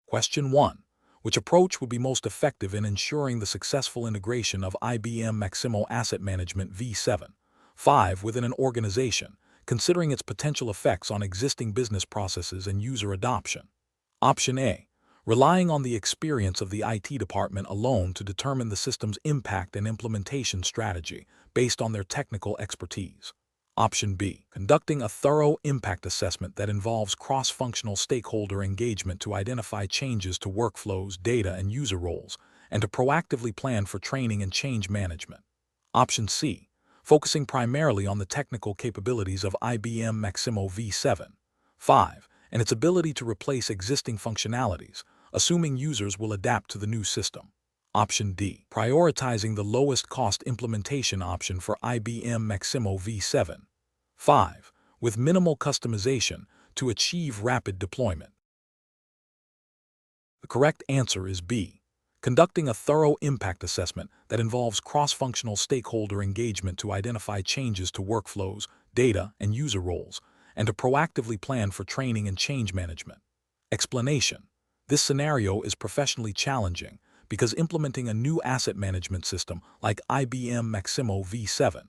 Question 1. Which approach would be most effective in ensuring the successful integration of IBM Maximo Asset Management V7 5 within an organization, considering its potential effects on existing business processes and user adoption? Option A. Relying on the experience of the IT department alone to determine the system's impact and implementation strategy based on their technical expertise. Option B. Conducting a thorough impact assessment that involves cross-functional stakeholder engagement to identify changes to workflows, data, and user roles, and to proactively plan for training and change management. Option C. Focusing primarily on the technical capabilities of IBM Maximo V7 5 and its ability to replace existing functionalities, assuming users will adapt to the new system. Option D. Prioritizing the lowest cost implementation option for IBM Maximo V7 5 with minimal customization to achieve rapid deployment. The correct answer is B. Conducting a thorough impact assessment that involves cross-functional stakeholder engagement to identify changes to workflows, data, and user roles, and to proactively plan for training and change management. Explanation: this scenario is professionally challenging because implementing a new asset management system like IBM Maximo V7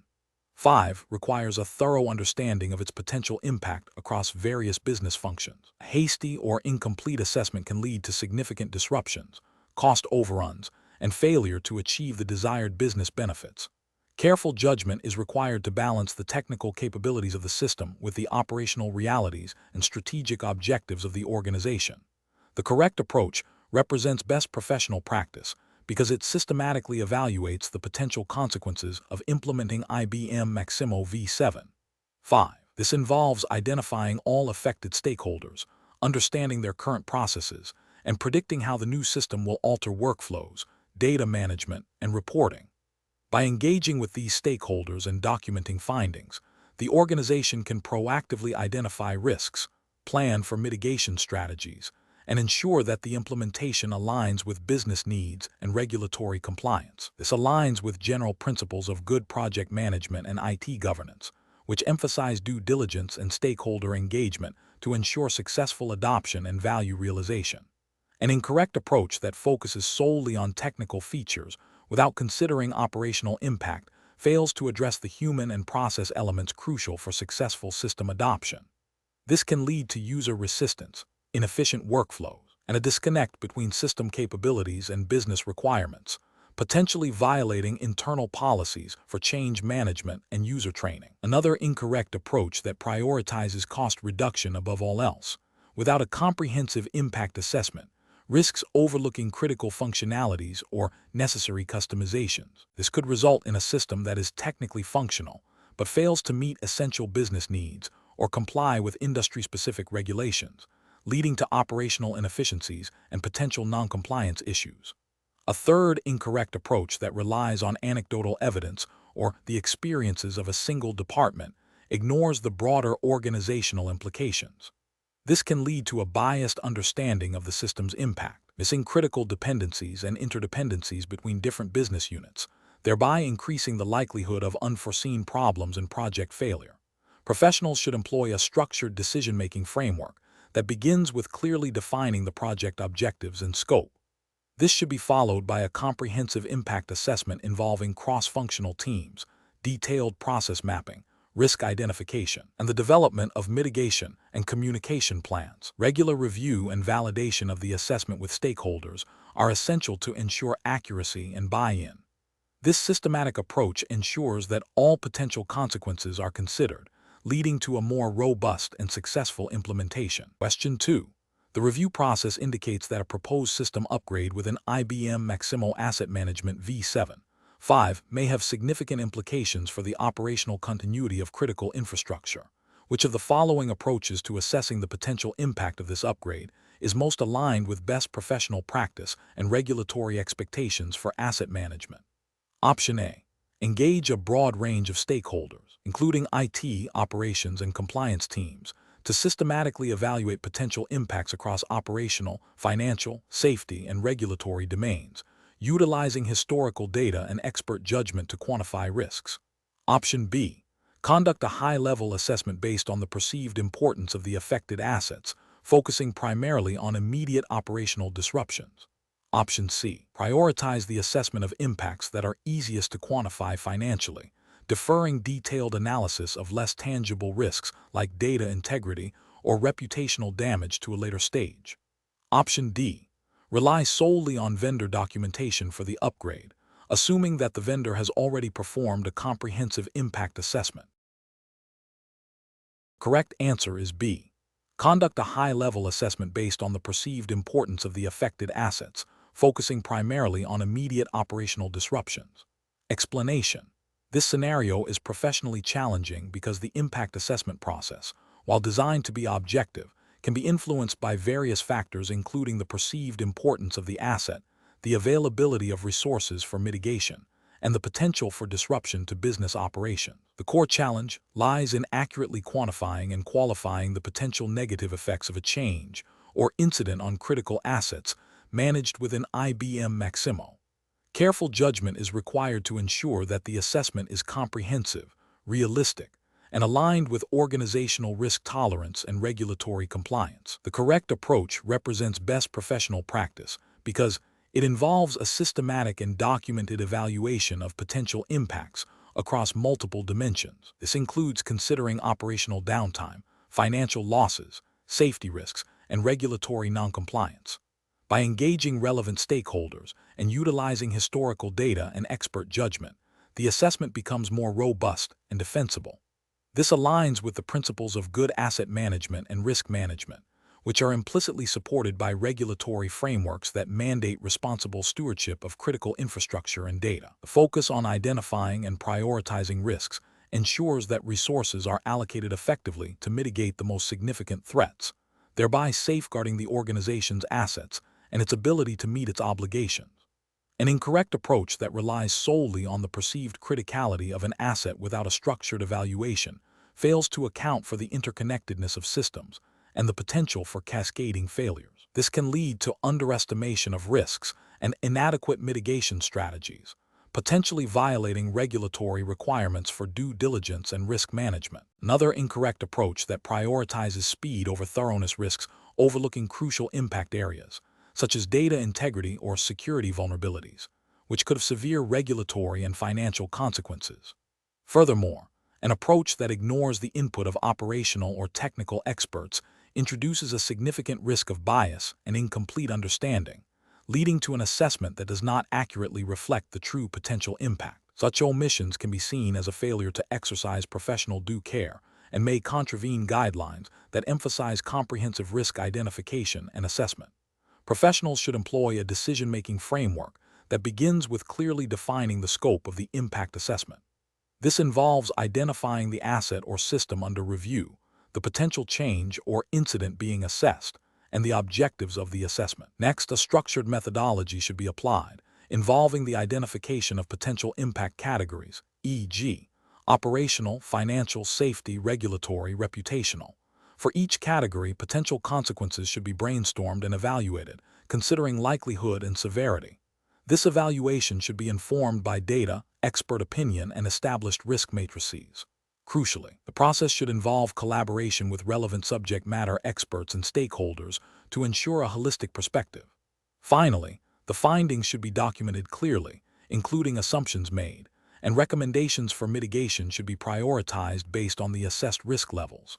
5 requires a thorough understanding of its potential impact across various business functions. A hasty or incomplete assessment can lead to significant disruptions, cost overruns, and failure to achieve the desired business benefits. Careful judgment is required to balance the technical capabilities of the system with the operational realities and strategic objectives of the organization. The correct approach represents best professional practice because it systematically evaluates the potential consequences of implementing IBM Maximo V7 5. This involves identifying all affected stakeholders, understanding their current processes, and predicting how the new system will alter workflows, data management, and reporting. By engaging with these stakeholders and documenting findings, the organization can proactively identify risks, plan for mitigation strategies, and ensure that the implementation aligns with business needs and regulatory compliance. This aligns with general principles of good project management and IT governance, which emphasize due diligence and stakeholder engagement to ensure successful adoption and value realization. An incorrect approach that focuses solely on technical features without considering operational impact fails to address the human and process elements crucial for successful system adoption. This can lead to user resistance, inefficient workflows, and a disconnect between system capabilities and business requirements, potentially violating internal policies for change management and user training. Another incorrect approach that prioritizes cost reduction above all else, without a comprehensive impact assessment, risks overlooking critical functionalities or necessary customizations. This could result in a system that is technically functional, but fails to meet essential business needs or comply with industry-specific regulations, leading to operational inefficiencies and potential non-compliance issues. A third incorrect approach that relies on anecdotal evidence or the experiences of a single department ignores the broader organizational implications. This can lead to a biased understanding of the system's impact, missing critical dependencies and interdependencies between different business units, thereby increasing the likelihood of unforeseen problems and project failure. Professionals should employ a structured decision-making framework that begins with clearly defining the project objectives and scope. This should be followed by a comprehensive impact assessment involving cross-functional teams, detailed process mapping, risk identification, and the development of mitigation and communication plans. Regular review and validation of the assessment with stakeholders are essential to ensure accuracy and buy-in. This systematic approach ensures that all potential consequences are considered, leading to a more robust and successful implementation. Question 2. The review process indicates that a proposed system upgrade with an IBM Maximo Asset Management V7 5 may have significant implications for the operational continuity of critical infrastructure. Which of the following approaches to assessing the potential impact of this upgrade is most aligned with best professional practice and regulatory expectations for asset management? Option A. Engage a broad range of stakeholders, including IT, operations, and compliance teams, to systematically evaluate potential impacts across operational, financial, safety, and regulatory domains, utilizing historical data and expert judgment to quantify risks. Option B. Conduct a high-level assessment based on the perceived importance of the affected assets, focusing primarily on immediate operational disruptions. Option C. Prioritize the assessment of impacts that are easiest to quantify financially, deferring detailed analysis of less tangible risks like data integrity or reputational damage to a later stage. Option D. Rely solely on vendor documentation for the upgrade, assuming that the vendor has already performed a comprehensive impact assessment. Correct answer is B. Conduct a high-level assessment based on the perceived importance of the affected assets, focusing primarily on immediate operational disruptions. Explanation. This scenario is professionally challenging because the impact assessment process, while designed to be objective, can be influenced by various factors including the perceived importance of the asset, the availability of resources for mitigation, and the potential for disruption to business operations. The core challenge lies in accurately quantifying and qualifying the potential negative effects of a change or incident on critical assets managed within IBM Maximo. Careful judgment is required to ensure that the assessment is comprehensive, realistic, and aligned with organizational risk tolerance and regulatory compliance. The correct approach represents best professional practice because it involves a systematic and documented evaluation of potential impacts across multiple dimensions. This includes considering operational downtime, financial losses, safety risks, and regulatory noncompliance. By engaging relevant stakeholders and utilizing historical data and expert judgment, the assessment becomes more robust and defensible. This aligns with the principles of good asset management and risk management, which are implicitly supported by regulatory frameworks that mandate responsible stewardship of critical infrastructure and data. The focus on identifying and prioritizing risks ensures that resources are allocated effectively to mitigate the most significant threats, thereby safeguarding the organization's assets and its ability to meet its obligations. An incorrect approach that relies solely on the perceived criticality of an asset without a structured evaluation fails to account for the interconnectedness of systems and the potential for cascading failures. This can lead to underestimation of risks and inadequate mitigation strategies, potentially violating regulatory requirements for due diligence and risk management. Another incorrect approach that prioritizes speed over thoroughness risks overlooking crucial impact areas, such as data integrity or security vulnerabilities, which could have severe regulatory and financial consequences. Furthermore, an approach that ignores the input of operational or technical experts introduces a significant risk of bias and incomplete understanding, leading to an assessment that does not accurately reflect the true potential impact. Such omissions can be seen as a failure to exercise professional due care and may contravene guidelines that emphasize comprehensive risk identification and assessment. Professionals should employ a decision-making framework that begins with clearly defining the scope of the impact assessment. This involves identifying the asset or system under review, the potential change or incident being assessed, and the objectives of the assessment. Next, a structured methodology should be applied, involving the identification of potential impact categories, e.g., operational, financial, safety, regulatory, reputational. For each category, potential consequences should be brainstormed and evaluated, considering likelihood and severity. This evaluation should be informed by data, expert opinion, and established risk matrices. Crucially, the process should involve collaboration with relevant subject matter experts and stakeholders to ensure a holistic perspective. Finally, the findings should be documented clearly, including assumptions made, and recommendations for mitigation should be prioritized based on the assessed risk levels.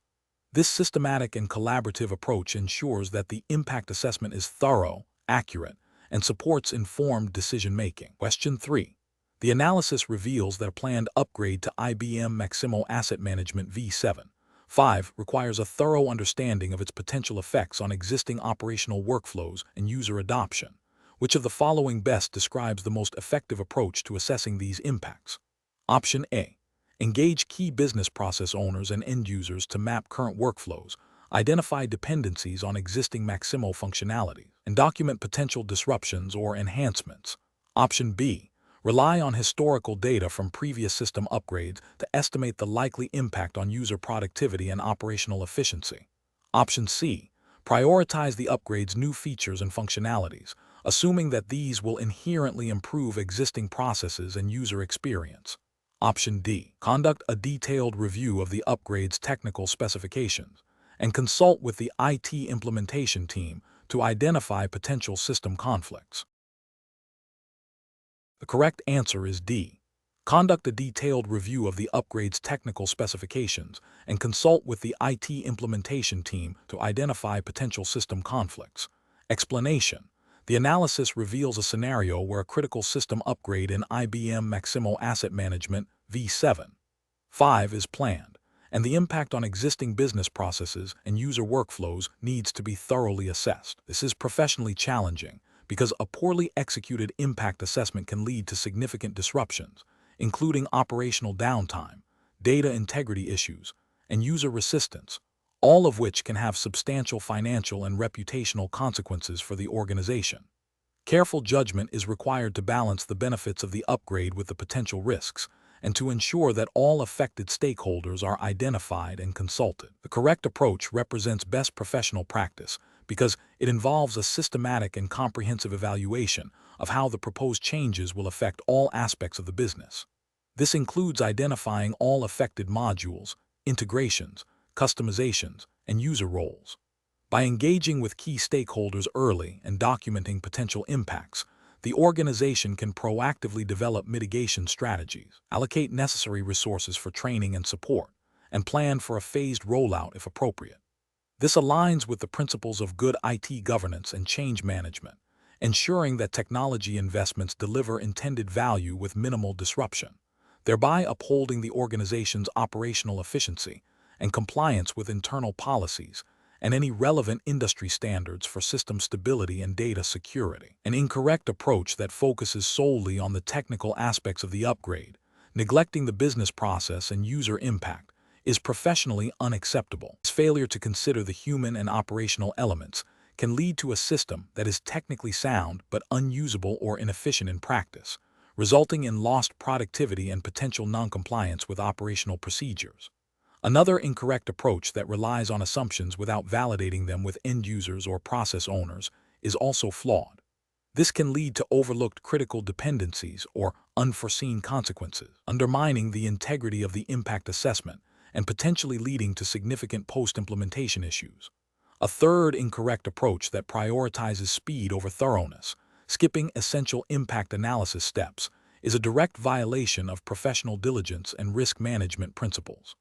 This systematic and collaborative approach ensures that the impact assessment is thorough, accurate, and supports informed decision-making. Question 3. The analysis reveals that a planned upgrade to IBM Maximo Asset Management v7.5 requires a thorough understanding of its potential effects on existing operational workflows and user adoption. Which of the following best describes the most effective approach to assessing these impacts? Option A. Engage key business process owners and end users to map current workflows, identify dependencies on existing Maximo functionality, and document potential disruptions or enhancements. Option B. Rely on historical data from previous system upgrades to estimate the likely impact on user productivity and operational efficiency. Option C. Prioritize the upgrade's new features and functionalities, assuming that these will inherently improve existing processes and user experience. Option D. Conduct a detailed review of the upgrade's technical specifications and consult with the IT implementation team to identify potential system conflicts. The correct answer is D. Conduct a detailed review of the upgrade's technical specifications and consult with the IT implementation team to identify potential system conflicts. Explanation: the analysis reveals a scenario where a critical system upgrade in IBM Maximo Asset Management V7.5 is planned, and the impact on existing business processes and user workflows needs to be thoroughly assessed. This is professionally challenging because a poorly executed impact assessment can lead to significant disruptions, including operational downtime, data integrity issues, and user resistance, all of which can have substantial financial and reputational consequences for the organization. Careful judgment is required to balance the benefits of the upgrade with the potential risks, and to ensure that all affected stakeholders are identified and consulted. The correct approach represents best professional practice because it involves a systematic and comprehensive evaluation of how the proposed changes will affect all aspects of the business. This includes identifying all affected modules, integrations, customizations, and user roles. By engaging with key stakeholders early and documenting potential impacts, the organization can proactively develop mitigation strategies, allocate necessary resources for training and support, and plan for a phased rollout if appropriate. This aligns with the principles of good IT governance and change management, ensuring that technology investments deliver intended value with minimal disruption, thereby upholding the organization's operational efficiency and compliance with internal policies and any relevant industry standards for system stability and data security. An incorrect approach that focuses solely on the technical aspects of the upgrade, neglecting the business process and user impact, is professionally unacceptable. Its failure to consider the human and operational elements can lead to a system that is technically sound but unusable or inefficient in practice, resulting in lost productivity and potential noncompliance with operational procedures. Another incorrect approach that relies on assumptions without validating them with end users or process owners is also flawed. This can lead to overlooked critical dependencies or unforeseen consequences, undermining the integrity of the impact assessment and potentially leading to significant post-implementation issues. A third incorrect approach that prioritizes speed over thoroughness, skipping essential impact analysis steps, is a direct violation of professional diligence and risk management principles.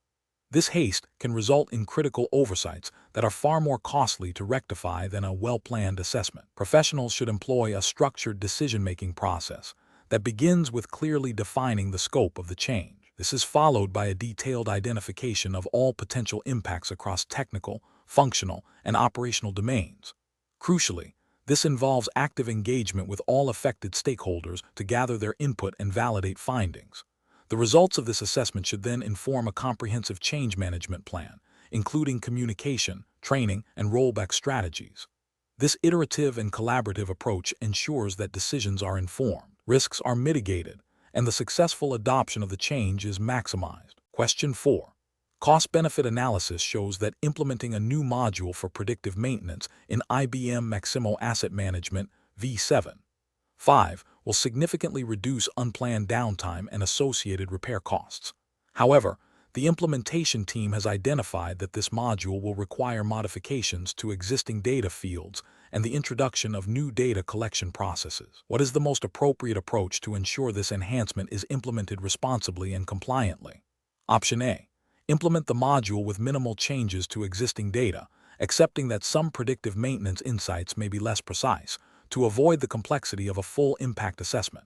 This haste can result in critical oversights that are far more costly to rectify than a well-planned assessment. Professionals should employ a structured decision-making process that begins with clearly defining the scope of the change. This is followed by a detailed identification of all potential impacts across technical, functional, and operational domains. Crucially, this involves active engagement with all affected stakeholders to gather their input and validate findings. The results of this assessment should then inform a comprehensive change management plan, including communication, training, and rollback strategies. This iterative and collaborative approach ensures that decisions are informed, risks are mitigated, and the successful adoption of the change is maximized. Question 4. Cost-benefit analysis shows that implementing a new module for predictive maintenance in IBM Maximo Asset Management V7.5 will significantly reduce unplanned downtime and associated repair costs. However, the implementation team has identified that this module will require modifications to existing data fields and the introduction of new data collection processes. What is the most appropriate approach to ensure this enhancement is implemented responsibly and compliantly? Option A. Implement the module with minimal changes to existing data, accepting that some predictive maintenance insights may be less precise, to avoid the complexity of a full impact assessment.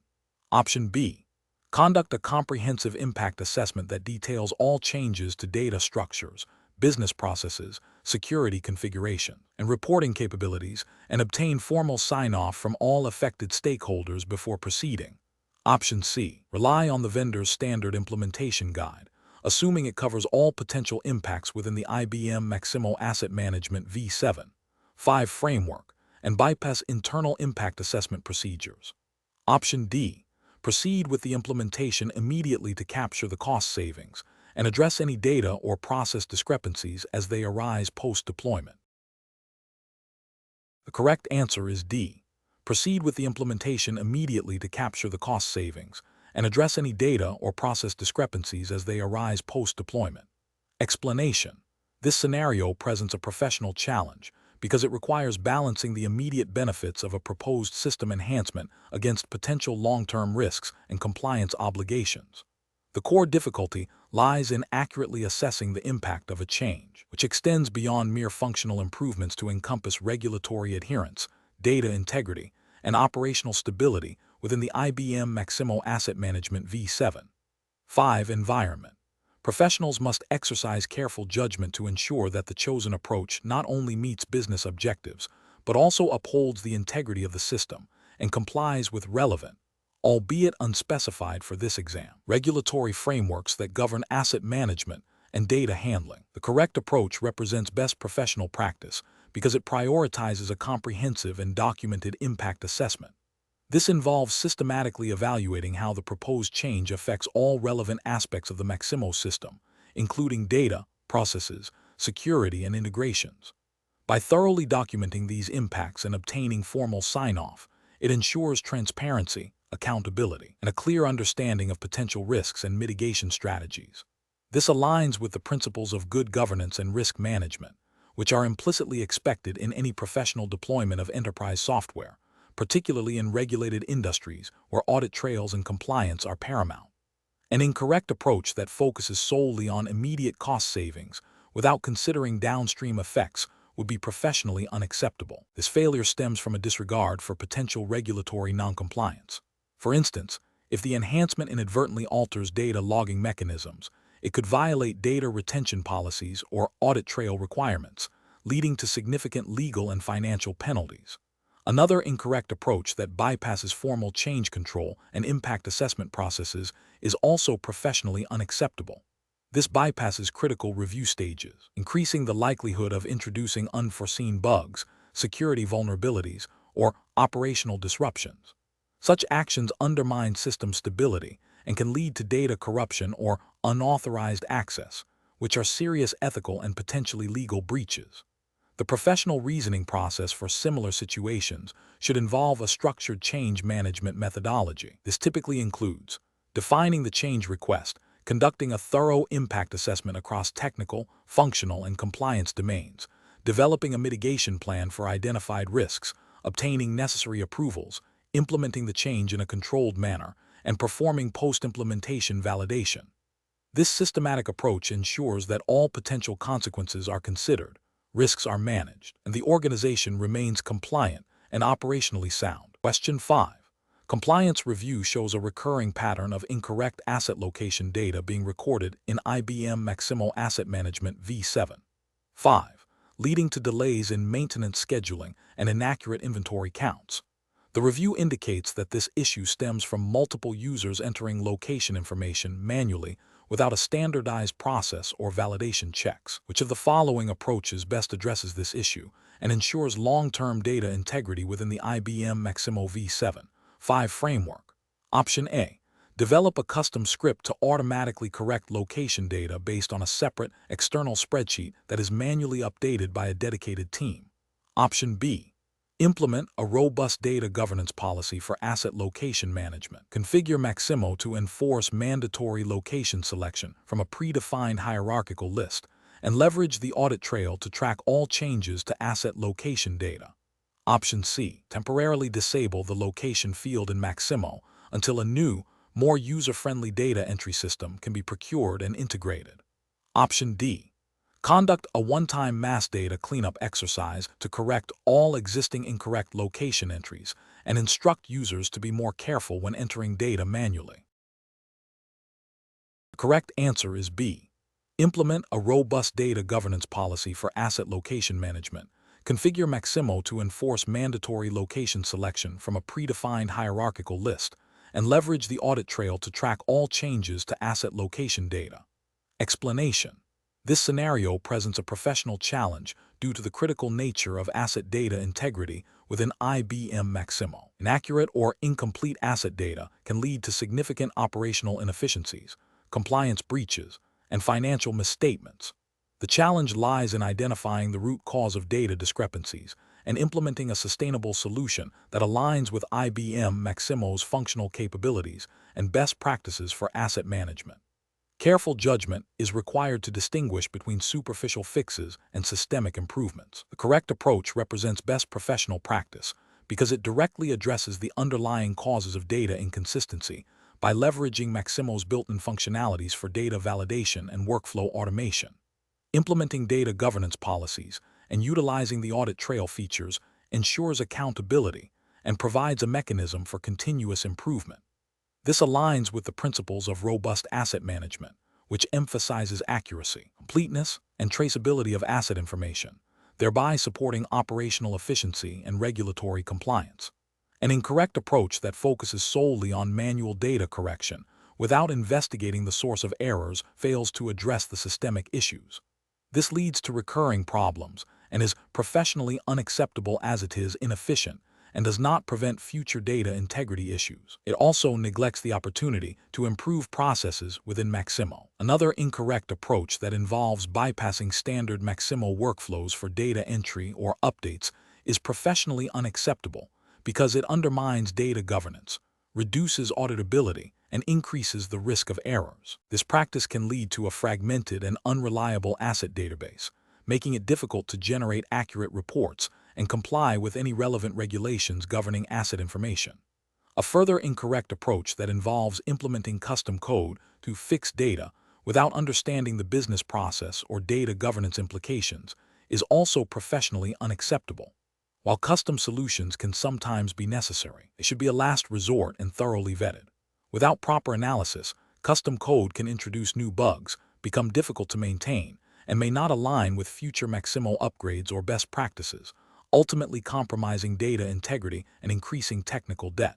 Option B. Conduct a comprehensive impact assessment that details all changes to data structures, business processes, security configuration, and reporting capabilities, and obtain formal sign-off from all affected stakeholders before proceeding. Option C. Rely on the vendor's standard implementation guide, assuming it covers all potential impacts within the IBM Maximo Asset Management V7.5 framework, and bypass internal impact assessment procedures. Option D. Proceed with the implementation immediately to capture the cost savings and address any data or process discrepancies as they arise post-deployment. The correct answer is D. Proceed with the implementation immediately to capture the cost savings and address any data or process discrepancies as they arise post-deployment. Explanation: This scenario presents a professional challenge because it requires balancing the immediate benefits of a proposed system enhancement against potential long-term risks and compliance obligations. The core difficulty lies in accurately assessing the impact of a change, which extends beyond mere functional improvements to encompass regulatory adherence, data integrity, and operational stability within the IBM Maximo Asset Management V7. 5. Environment. Professionals must exercise careful judgment to ensure that the chosen approach not only meets business objectives, but also upholds the integrity of the system and complies with relevant, albeit unspecified for this exam, regulatory frameworks that govern asset management and data handling. The correct approach represents best professional practice because it prioritizes a comprehensive and documented impact assessment. This involves systematically evaluating how the proposed change affects all relevant aspects of the Maximo system, including data, processes, security, and integrations. By thoroughly documenting these impacts and obtaining formal sign-off, it ensures transparency, accountability, and a clear understanding of potential risks and mitigation strategies. This aligns with the principles of good governance and risk management, which are implicitly expected in any professional deployment of enterprise software, particularly in regulated industries where audit trails and compliance are paramount. An incorrect approach that focuses solely on immediate cost savings without considering downstream effects would be professionally unacceptable. This failure stems from a disregard for potential regulatory noncompliance. For instance, if the enhancement inadvertently alters data logging mechanisms, it could violate data retention policies or audit trail requirements, leading to significant legal and financial penalties. Another incorrect approach that bypasses formal change control and impact assessment processes is also professionally unacceptable. This bypasses critical review stages, increasing the likelihood of introducing unforeseen bugs, security vulnerabilities, or operational disruptions. Such actions undermine system stability and can lead to data corruption or unauthorized access, which are serious ethical and potentially legal breaches. The professional reasoning process for similar situations should involve a structured change management methodology. This typically includes defining the change request, conducting a thorough impact assessment across technical, functional, and compliance domains, developing a mitigation plan for identified risks, obtaining necessary approvals, implementing the change in a controlled manner, and performing post-implementation validation. This systematic approach ensures that all potential consequences are considered, risks are managed, and the organization remains compliant and operationally sound. Question 5. Compliance review shows a recurring pattern of incorrect asset location data being recorded in IBM Maximo Asset Management V7. 5. Leading to delays in maintenance scheduling and inaccurate inventory counts. The review indicates that this issue stems from multiple users entering location information manually without a standardized process or validation checks. Which of the following approaches best addresses this issue and ensures long-term data integrity within the IBM Maximo V7 5 framework? Option A. Develop a custom script to automatically correct location data based on a separate, external spreadsheet that is manually updated by a dedicated team. Option B. Implement a robust data governance policy for asset location management. Configure Maximo to enforce mandatory location selection from a predefined hierarchical list and leverage the audit trail to track all changes to asset location data. Option C. Temporarily disable the location field in Maximo until a new, more user-friendly data entry system can be procured and integrated. Option D. Conduct a one-time mass data cleanup exercise to correct all existing incorrect location entries and instruct users to be more careful when entering data manually. The correct answer is B. Implement a robust data governance policy for asset location management. Configure Maximo to enforce mandatory location selection from a predefined hierarchical list and leverage the audit trail to track all changes to asset location data. Explanation. This scenario presents a professional challenge due to the critical nature of asset data integrity within IBM Maximo. Inaccurate or incomplete asset data can lead to significant operational inefficiencies, compliance breaches, and financial misstatements. The challenge lies in identifying the root cause of data discrepancies and implementing a sustainable solution that aligns with IBM Maximo's functional capabilities and best practices for asset management. Careful judgment is required to distinguish between superficial fixes and systemic improvements. The correct approach represents best professional practice because it directly addresses the underlying causes of data inconsistency by leveraging Maximo's built-in functionalities for data validation and workflow automation. Implementing data governance policies and utilizing the audit trail features ensures accountability and provides a mechanism for continuous improvement. This aligns with the principles of robust asset management, which emphasizes accuracy, completeness, and traceability of asset information, thereby supporting operational efficiency and regulatory compliance. An incorrect approach that focuses solely on manual data correction without investigating the source of errors fails to address the systemic issues. This leads to recurring problems and is professionally unacceptable as it is inefficient and does not prevent future data integrity issues. It also neglects the opportunity to improve processes within Maximo. Another incorrect approach that involves bypassing standard Maximo workflows for data entry or updates is professionally unacceptable because it undermines data governance, reduces auditability, and increases the risk of errors. This practice can lead to a fragmented and unreliable asset database, making it difficult to generate accurate reports and comply with any relevant regulations governing asset information. A further incorrect approach that involves implementing custom code to fix data without understanding the business process or data governance implications is also professionally unacceptable. While custom solutions can sometimes be necessary, they should be a last resort and thoroughly vetted. Without proper analysis, custom code can introduce new bugs, become difficult to maintain, and may not align with future Maximo upgrades or best practices, ultimately compromising data integrity and increasing technical debt.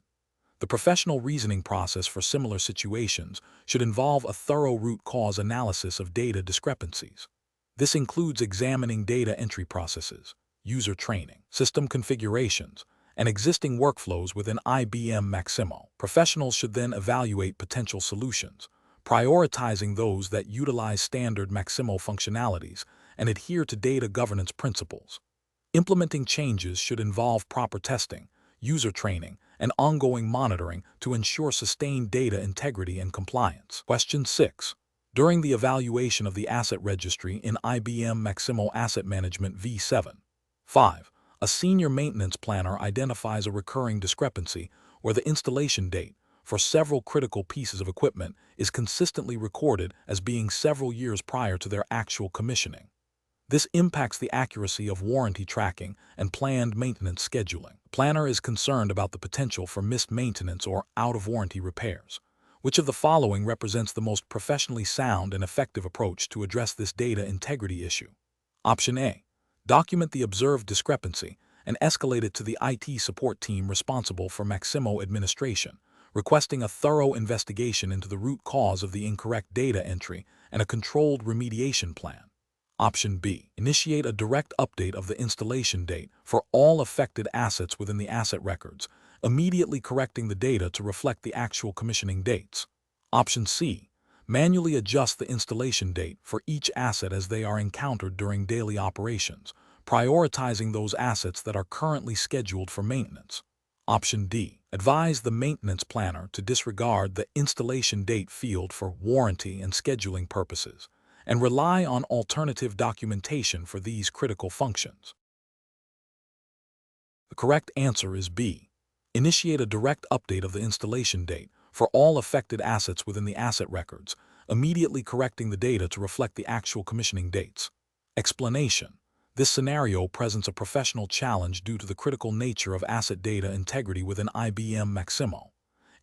The professional reasoning process for similar situations should involve a thorough root cause analysis of data discrepancies. This includes examining data entry processes, user training, system configurations, and existing workflows within IBM Maximo. Professionals should then evaluate potential solutions, prioritizing those that utilize standard Maximo functionalities and adhere to data governance principles. Implementing changes should involve proper testing, user training, and ongoing monitoring to ensure sustained data integrity and compliance. Question 6. During the evaluation of the asset registry in IBM Maximo Asset Management V7. 5. A senior maintenance planner identifies a recurring discrepancy where the installation date for several critical pieces of equipment is consistently recorded as being several years prior to their actual commissioning. This impacts the accuracy of warranty tracking and planned maintenance scheduling. The planner is concerned about the potential for missed maintenance or out-of-warranty repairs. Which of the following represents the most professionally sound and effective approach to address this data integrity issue? Option A. Document the observed discrepancy and escalate it to the IT support team responsible for Maximo administration, requesting a thorough investigation into the root cause of the incorrect data entry and a controlled remediation plan. Option B. Initiate a direct update of the installation date for all affected assets within the asset records, immediately correcting the data to reflect the actual commissioning dates. Option C. Manually adjust the installation date for each asset as they are encountered during daily operations, prioritizing those assets that are currently scheduled for maintenance. Option D. Advise the maintenance planner to disregard the installation date field for warranty and scheduling purposes, and rely on alternative documentation for these critical functions. The correct answer is B. Initiate a direct update of the installation date for all affected assets within the asset records, immediately correcting the data to reflect the actual commissioning dates. Explanation. This scenario presents a professional challenge due to the critical nature of asset data integrity within IBM Maximo.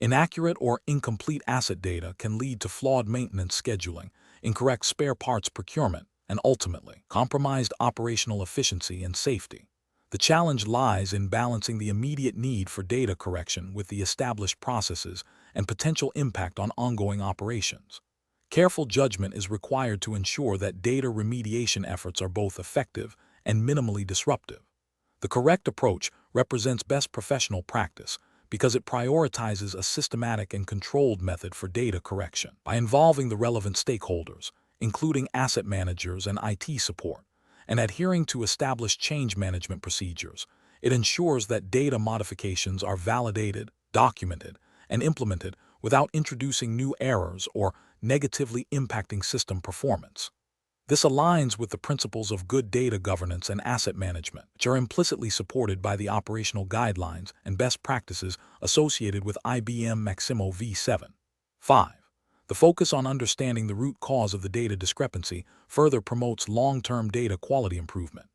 Inaccurate or incomplete asset data can lead to flawed maintenance scheduling, incorrect spare parts procurement, and ultimately, compromised operational efficiency and safety. The challenge lies in balancing the immediate need for data correction with the established processes and potential impact on ongoing operations. Careful judgment is required to ensure that data remediation efforts are both effective and minimally disruptive. The correct approach represents best professional practice because it prioritizes a systematic and controlled method for data correction. By involving the relevant stakeholders, including asset managers and IT support, and adhering to established change management procedures, it ensures that data modifications are validated, documented, and implemented without introducing new errors or negatively impacting system performance. This aligns with the principles of good data governance and asset management, which are implicitly supported by the operational guidelines and best practices associated with IBM Maximo V7. 5. The focus on understanding the root cause of the data discrepancy further promotes long-term data quality improvement.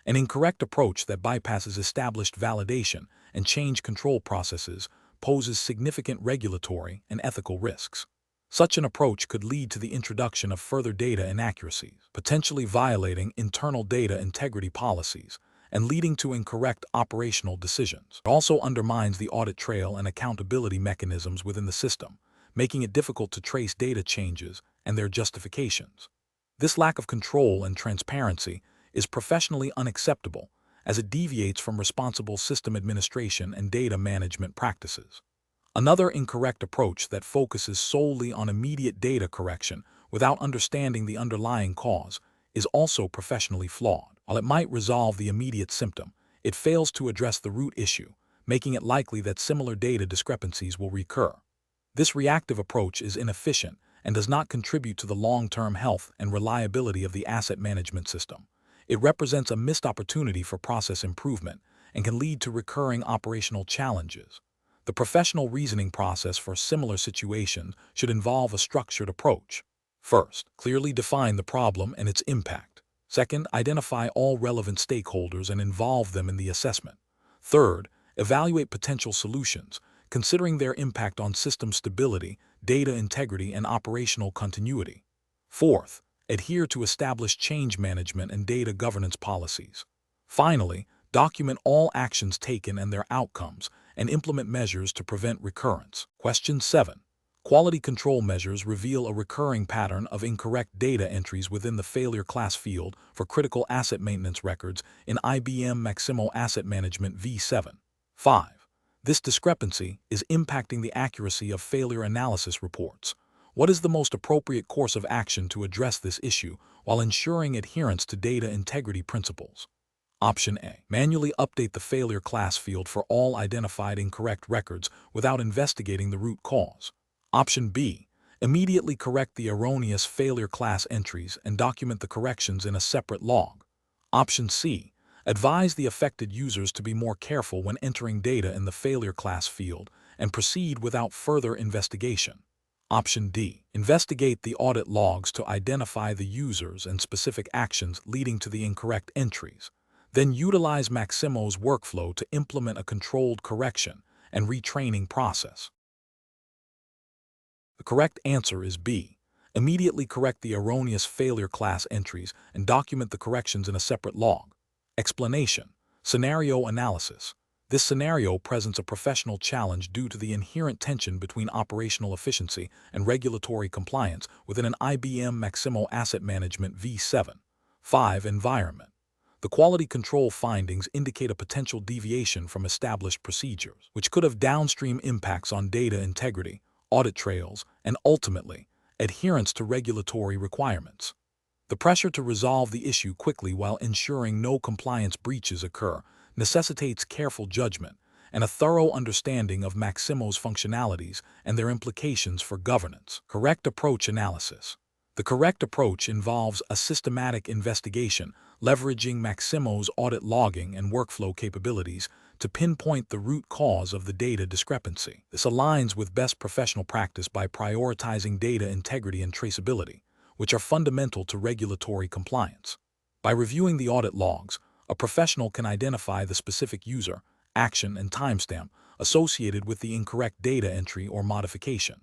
An incorrect approach that bypasses established validation and change control processes poses significant regulatory and ethical risks. Such an approach could lead to the introduction of further data inaccuracies, potentially violating internal data integrity policies and leading to incorrect operational decisions. It also undermines the audit trail and accountability mechanisms within the system, making it difficult to trace data changes and their justifications. This lack of control and transparency is professionally unacceptable as it deviates from responsible system administration and data management practices. Another incorrect approach that focuses solely on immediate data correction without understanding the underlying cause is also professionally flawed. While it might resolve the immediate symptom, it fails to address the root issue, making it likely that similar data discrepancies will recur. This reactive approach is inefficient and does not contribute to the long-term health and reliability of the asset management system. It represents a missed opportunity for process improvement and can lead to recurring operational challenges. The professional reasoning process for similar situations should involve a structured approach. First, clearly define the problem and its impact. Second, identify all relevant stakeholders and involve them in the assessment. Third, evaluate potential solutions, considering their impact on system stability, data integrity, and operational continuity. Fourth, adhere to established change management and data governance policies. Finally, document all actions taken and their outcomes, and implement measures to prevent recurrence. Question 7. Quality control measures reveal a recurring pattern of incorrect data entries within the failure class field for critical asset maintenance records in IBM Maximo Asset Management V7. 5. This discrepancy is impacting the accuracy of failure analysis reports. What is the most appropriate course of action to address this issue while ensuring adherence to data integrity principles? Option A. Manually update the failure class field for all identified incorrect records without investigating the root cause. Option B. Immediately correct the erroneous failure class entries and document the corrections in a separate log. Option C. Advise the affected users to be more careful when entering data in the failure class field and proceed without further investigation. Option D. Investigate the audit logs to identify the users and specific actions leading to the incorrect entries. Then utilize Maximo's workflow to implement a controlled correction and retraining process. The correct answer is B. Immediately correct the erroneous failure class entries and document the corrections in a separate log. Explanation. Scenario analysis. This scenario presents a professional challenge due to the inherent tension between operational efficiency and regulatory compliance within an IBM Maximo Asset Management V7.5 environment. The quality control findings indicate a potential deviation from established procedures, which could have downstream impacts on data integrity, audit trails, and ultimately, adherence to regulatory requirements. The pressure to resolve the issue quickly while ensuring no compliance breaches occur necessitates careful judgment and a thorough understanding of Maximo's functionalities and their implications for governance. Correct approach analysis. The correct approach involves a systematic investigation leveraging Maximo's audit logging and workflow capabilities to pinpoint the root cause of the data discrepancy. This aligns with best professional practice by prioritizing data integrity and traceability, which are fundamental to regulatory compliance. By reviewing the audit logs, a professional can identify the specific user, action, and timestamp associated with the incorrect data entry or modification.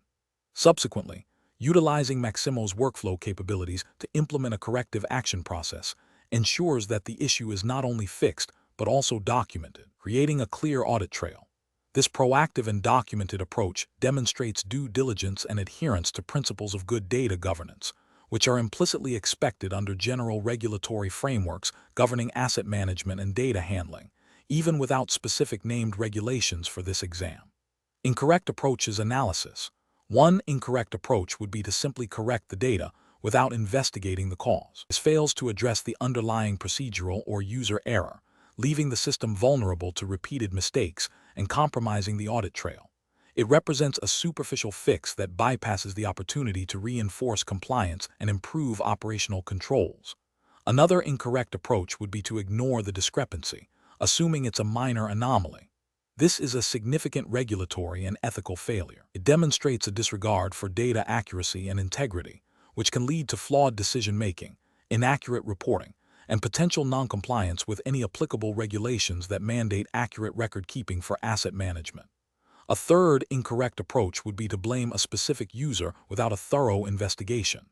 Subsequently, utilizing Maximo's workflow capabilities to implement a corrective action process ensures that the issue is not only fixed but also documented, creating a clear audit trail. This proactive and documented approach demonstrates due diligence and adherence to principles of good data governance, which are implicitly expected under general regulatory frameworks governing asset management and data handling, even without specific named regulations for this exam. Incorrect approaches analysis. One incorrect approach would be to simply correct the data without investigating the cause. This fails to address the underlying procedural or user error, leaving the system vulnerable to repeated mistakes and compromising the audit trail. It represents a superficial fix that bypasses the opportunity to reinforce compliance and improve operational controls. Another incorrect approach would be to ignore the discrepancy, assuming it's a minor anomaly. This is a significant regulatory and ethical failure. It demonstrates a disregard for data accuracy and integrity, which can lead to flawed decision-making, inaccurate reporting, and potential noncompliance with any applicable regulations that mandate accurate record-keeping for asset management. A third incorrect approach would be to blame a specific user without a thorough investigation.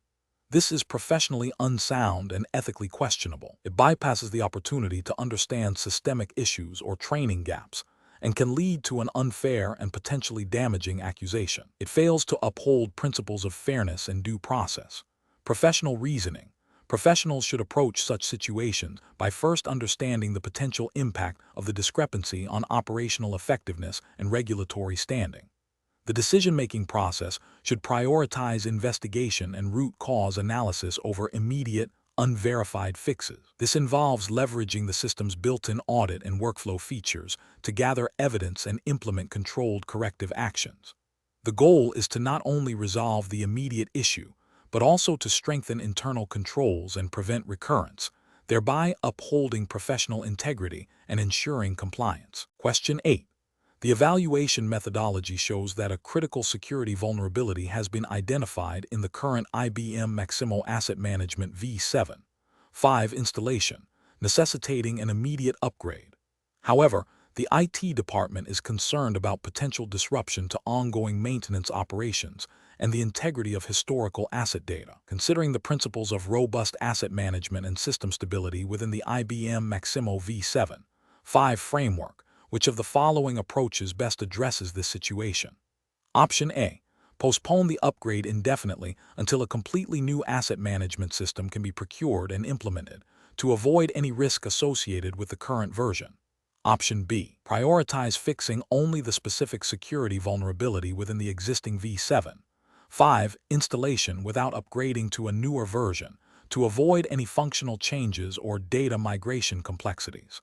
This is professionally unsound and ethically questionable. It bypasses the opportunity to understand systemic issues or training gaps, and can lead to an unfair and potentially damaging accusation. It fails to uphold principles of fairness and due process. Professional reasoning. Professionals should approach such situations by first understanding the potential impact of the discrepancy on operational effectiveness and regulatory standing. The decision-making process should prioritize investigation and root cause analysis over immediate, unverified fixes. This involves leveraging the system's built-in audit and workflow features to gather evidence and implement controlled corrective actions. The goal is to not only resolve the immediate issue, but also to strengthen internal controls and prevent recurrence, thereby upholding professional integrity and ensuring compliance. Question 8. The evaluation methodology shows that a critical security vulnerability has been identified in the current IBM Maximo Asset Management v7.5 installation, necessitating an immediate upgrade. However, the IT department is concerned about potential disruption to ongoing maintenance operations and the integrity of historical asset data. Considering the principles of robust asset management and system stability within the IBM Maximo v7.5 framework, which of the following approaches best addresses this situation? Option A. Postpone the upgrade indefinitely until a completely new asset management system can be procured and implemented, to avoid any risk associated with the current version. Option B. Prioritize fixing only the specific security vulnerability within the existing v7.5 installation without upgrading to a newer version, to avoid any functional changes or data migration complexities.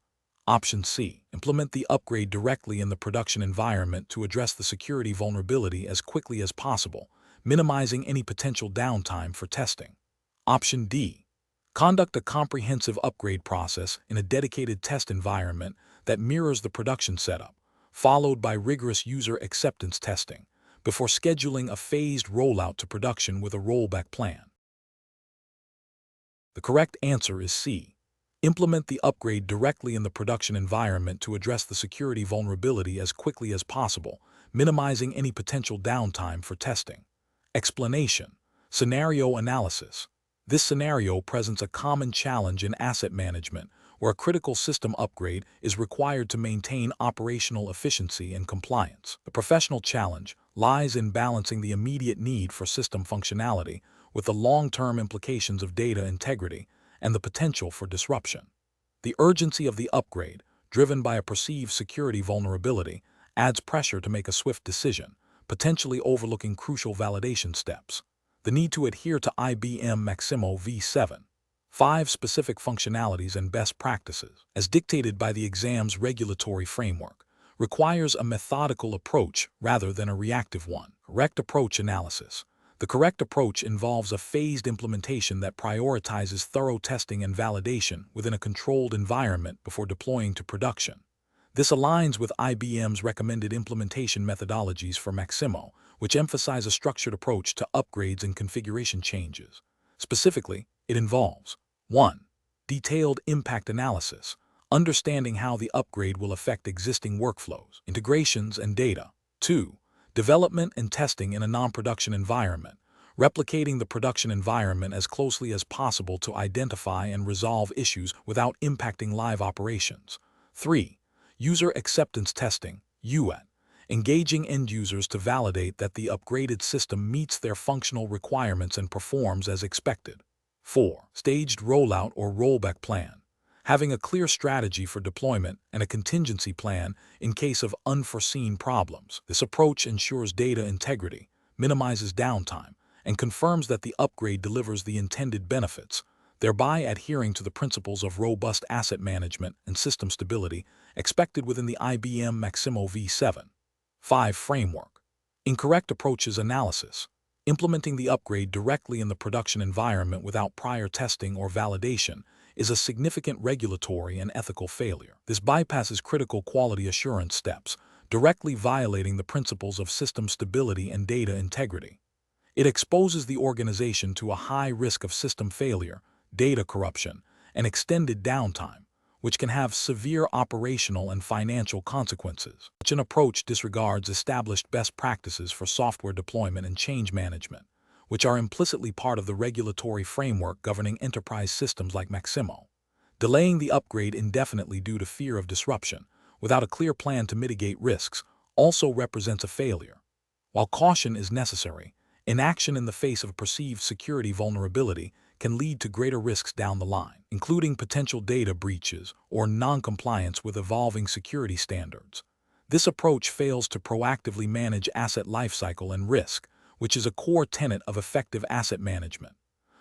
Option C. Implement the upgrade directly in the production environment to address the security vulnerability as quickly as possible, minimizing any potential downtime for testing. Option D. Conduct a comprehensive upgrade process in a dedicated test environment that mirrors the production setup, followed by rigorous user acceptance testing, before scheduling a phased rollout to production with a rollback plan. The correct answer is C. Implement the upgrade directly in the production environment to address the security vulnerability as quickly as possible, minimizing any potential downtime for testing. Explanation. Scenario analysis. This scenario presents a common challenge in asset management, where a critical system upgrade is required to maintain operational efficiency and compliance. The professional challenge lies in balancing the immediate need for system functionality with the long-term implications of data integrity and the potential for disruption. The urgency of the upgrade, driven by a perceived security vulnerability, adds pressure to make a swift decision, potentially overlooking crucial validation steps. The need to adhere to IBM Maximo v7.5 specific functionalities and best practices, as dictated by the exam's regulatory framework, requires a methodical approach rather than a reactive one. Correct approach analysis. The correct approach involves a phased implementation that prioritizes thorough testing and validation within a controlled environment before deploying to production. This aligns with IBM's recommended implementation methodologies for Maximo, which emphasize a structured approach to upgrades and configuration changes. Specifically, it involves 1. Detailed impact analysis, understanding how the upgrade will affect existing workflows, integrations, and data. 2. Development and testing in a non-production environment, replicating the production environment as closely as possible to identify and resolve issues without impacting live operations. 3. User acceptance testing, UAT, engaging end users to validate that the upgraded system meets their functional requirements and performs as expected. 4. Staged rollout or rollback plan, having a clear strategy for deployment and a contingency plan in case of unforeseen problems. This approach ensures data integrity, minimizes downtime, and confirms that the upgrade delivers the intended benefits, thereby adhering to the principles of robust asset management and system stability expected within the IBM Maximo v7.5 framework. Incorrect approach is analysis. Implementing the upgrade directly in the production environment without prior testing or validation is a significant regulatory and ethical failure. This bypasses critical quality assurance steps, directly violating the principles of system stability and data integrity. It exposes the organization to a high risk of system failure, data corruption, and extended downtime, which can have severe operational and financial consequences. Such an approach disregards established best practices for software deployment and change management, which are implicitly part of the regulatory framework governing enterprise systems like Maximo. Delaying the upgrade indefinitely due to fear of disruption, without a clear plan to mitigate risks, also represents a failure. While caution is necessary, inaction in the face of a perceived security vulnerability can lead to greater risks down the line, including potential data breaches or non-compliance with evolving security standards. This approach fails to proactively manage asset lifecycle and risk, which is a core tenet of effective asset management.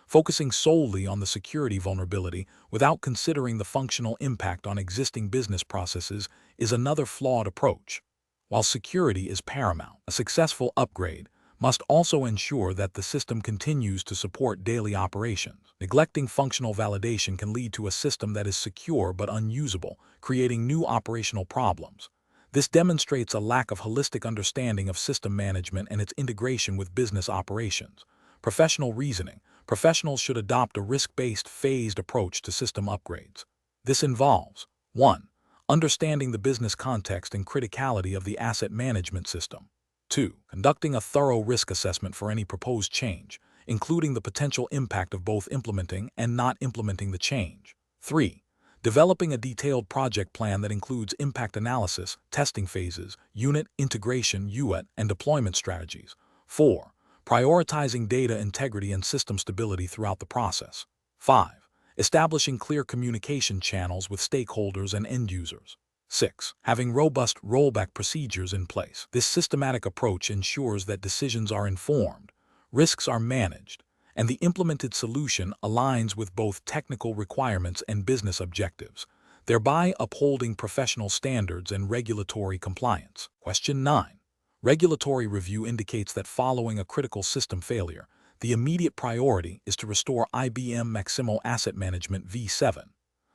Focusing solely on the security vulnerability without considering the functional impact on existing business processes is another flawed approach. While security is paramount, a successful upgrade must also ensure that the system continues to support daily operations. Neglecting functional validation can lead to a system that is secure but unusable, creating new operational problems. This demonstrates a lack of holistic understanding of system management and its integration with business operations. Professional reasoning. Professionals should adopt a risk-based, phased approach to system upgrades. This involves 1. Understanding the business context and criticality of the asset management system. 2. Conducting a thorough risk assessment for any proposed change, including the potential impact of both implementing and not implementing the change. 3. Developing a detailed project plan that includes impact analysis, testing phases, unit integration (UAT), and deployment strategies. 4. Prioritizing data integrity and system stability throughout the process. 5. Establishing clear communication channels with stakeholders and end users. 6. Having robust rollback procedures in place. This systematic approach ensures that decisions are informed, risks are managed, and the implemented solution aligns with both technical requirements and business objectives, thereby upholding professional standards and regulatory compliance. Question 9. Regulatory review indicates that following a critical system failure, the immediate priority is to restore IBM Maximo Asset Management V7.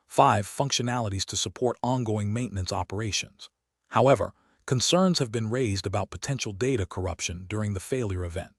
5 functionalities to support ongoing maintenance operations. However, concerns have been raised about potential data corruption during the failure event.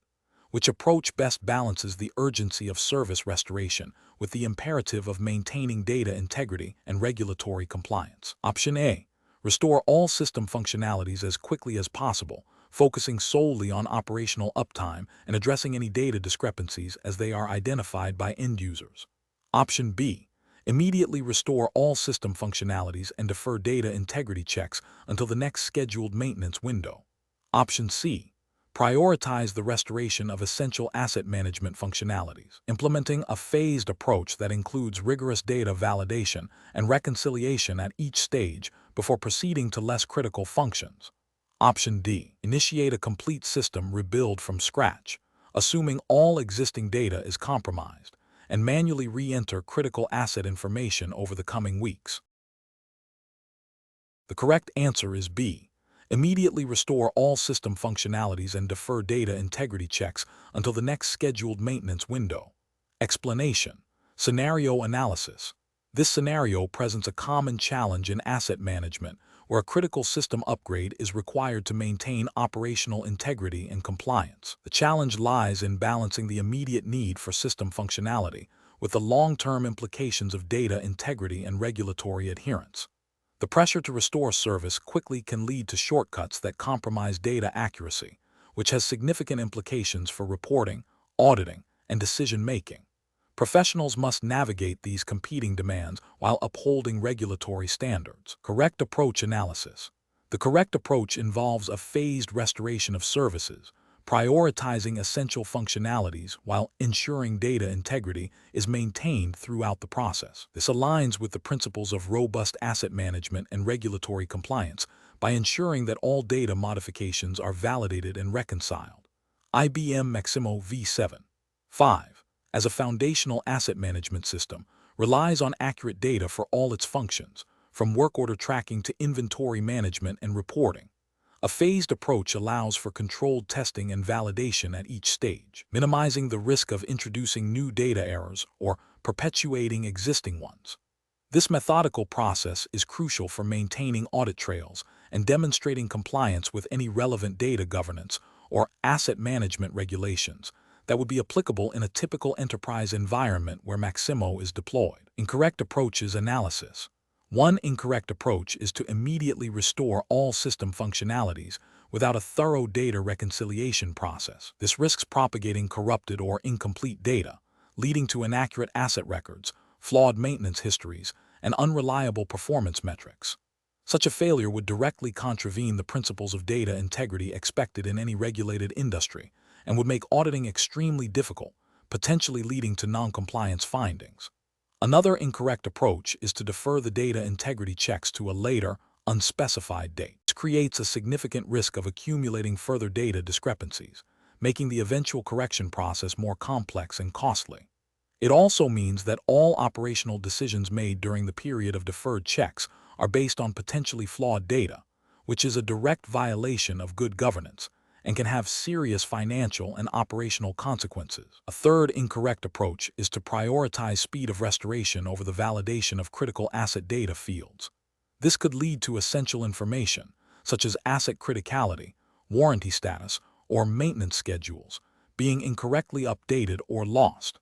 Which approach best balances the urgency of service restoration with the imperative of maintaining data integrity and regulatory compliance? Option A. Restore all system functionalities as quickly as possible, focusing solely on operational uptime and addressing any data discrepancies as they are identified by end users. Option B. Immediately restore all system functionalities and defer data integrity checks until the next scheduled maintenance window. Option C. Prioritize the restoration of essential asset management functionalities, implementing a phased approach that includes rigorous data validation and reconciliation at each stage before proceeding to less critical functions. Option D. Initiate a complete system rebuild from scratch, assuming all existing data is compromised, and manually re-enter critical asset information over the coming weeks. The correct answer is B. Immediately restore all system functionalities and defer data integrity checks until the next scheduled maintenance window. Explanation. Scenario analysis. This scenario presents a common challenge in asset management where a critical system upgrade is required to maintain operational integrity and compliance. The challenge lies in balancing the immediate need for system functionality with the long-term implications of data integrity and regulatory adherence. The pressure to restore service quickly can lead to shortcuts that compromise data accuracy, which has significant implications for reporting, auditing, and decision-making. Professionals must navigate these competing demands while upholding regulatory standards. Correct approach analysis. The correct approach involves a phased restoration of services, prioritizing essential functionalities while ensuring data integrity is maintained throughout the process. This aligns with the principles of robust asset management and regulatory compliance by ensuring that all data modifications are validated and reconciled. IBM Maximo V7. 5. As a foundational asset management system, relies on accurate data for all its functions, from work order tracking to inventory management and reporting. A phased approach allows for controlled testing and validation at each stage, minimizing the risk of introducing new data errors or perpetuating existing ones. This methodical process is crucial for maintaining audit trails and demonstrating compliance with any relevant data governance or asset management regulations that would be applicable in a typical enterprise environment where Maximo is deployed. Incorrect approaches analysis. One incorrect approach is to immediately restore all system functionalities without a thorough data reconciliation process. This risks propagating corrupted or incomplete data, leading to inaccurate asset records, flawed maintenance histories, and unreliable performance metrics. Such a failure would directly contravene the principles of data integrity expected in any regulated industry and would make auditing extremely difficult, potentially leading to non-compliance findings. Another incorrect approach is to defer the data integrity checks to a later, unspecified date. This creates a significant risk of accumulating further data discrepancies, making the eventual correction process more complex and costly. It also means that all operational decisions made during the period of deferred checks are based on potentially flawed data, which is a direct violation of good governance and can have serious financial and operational consequences. A third incorrect approach is to prioritize speed of restoration over the validation of critical asset data fields. This could lead to essential information, such as asset criticality, warranty status, or maintenance schedules, being incorrectly updated or lost.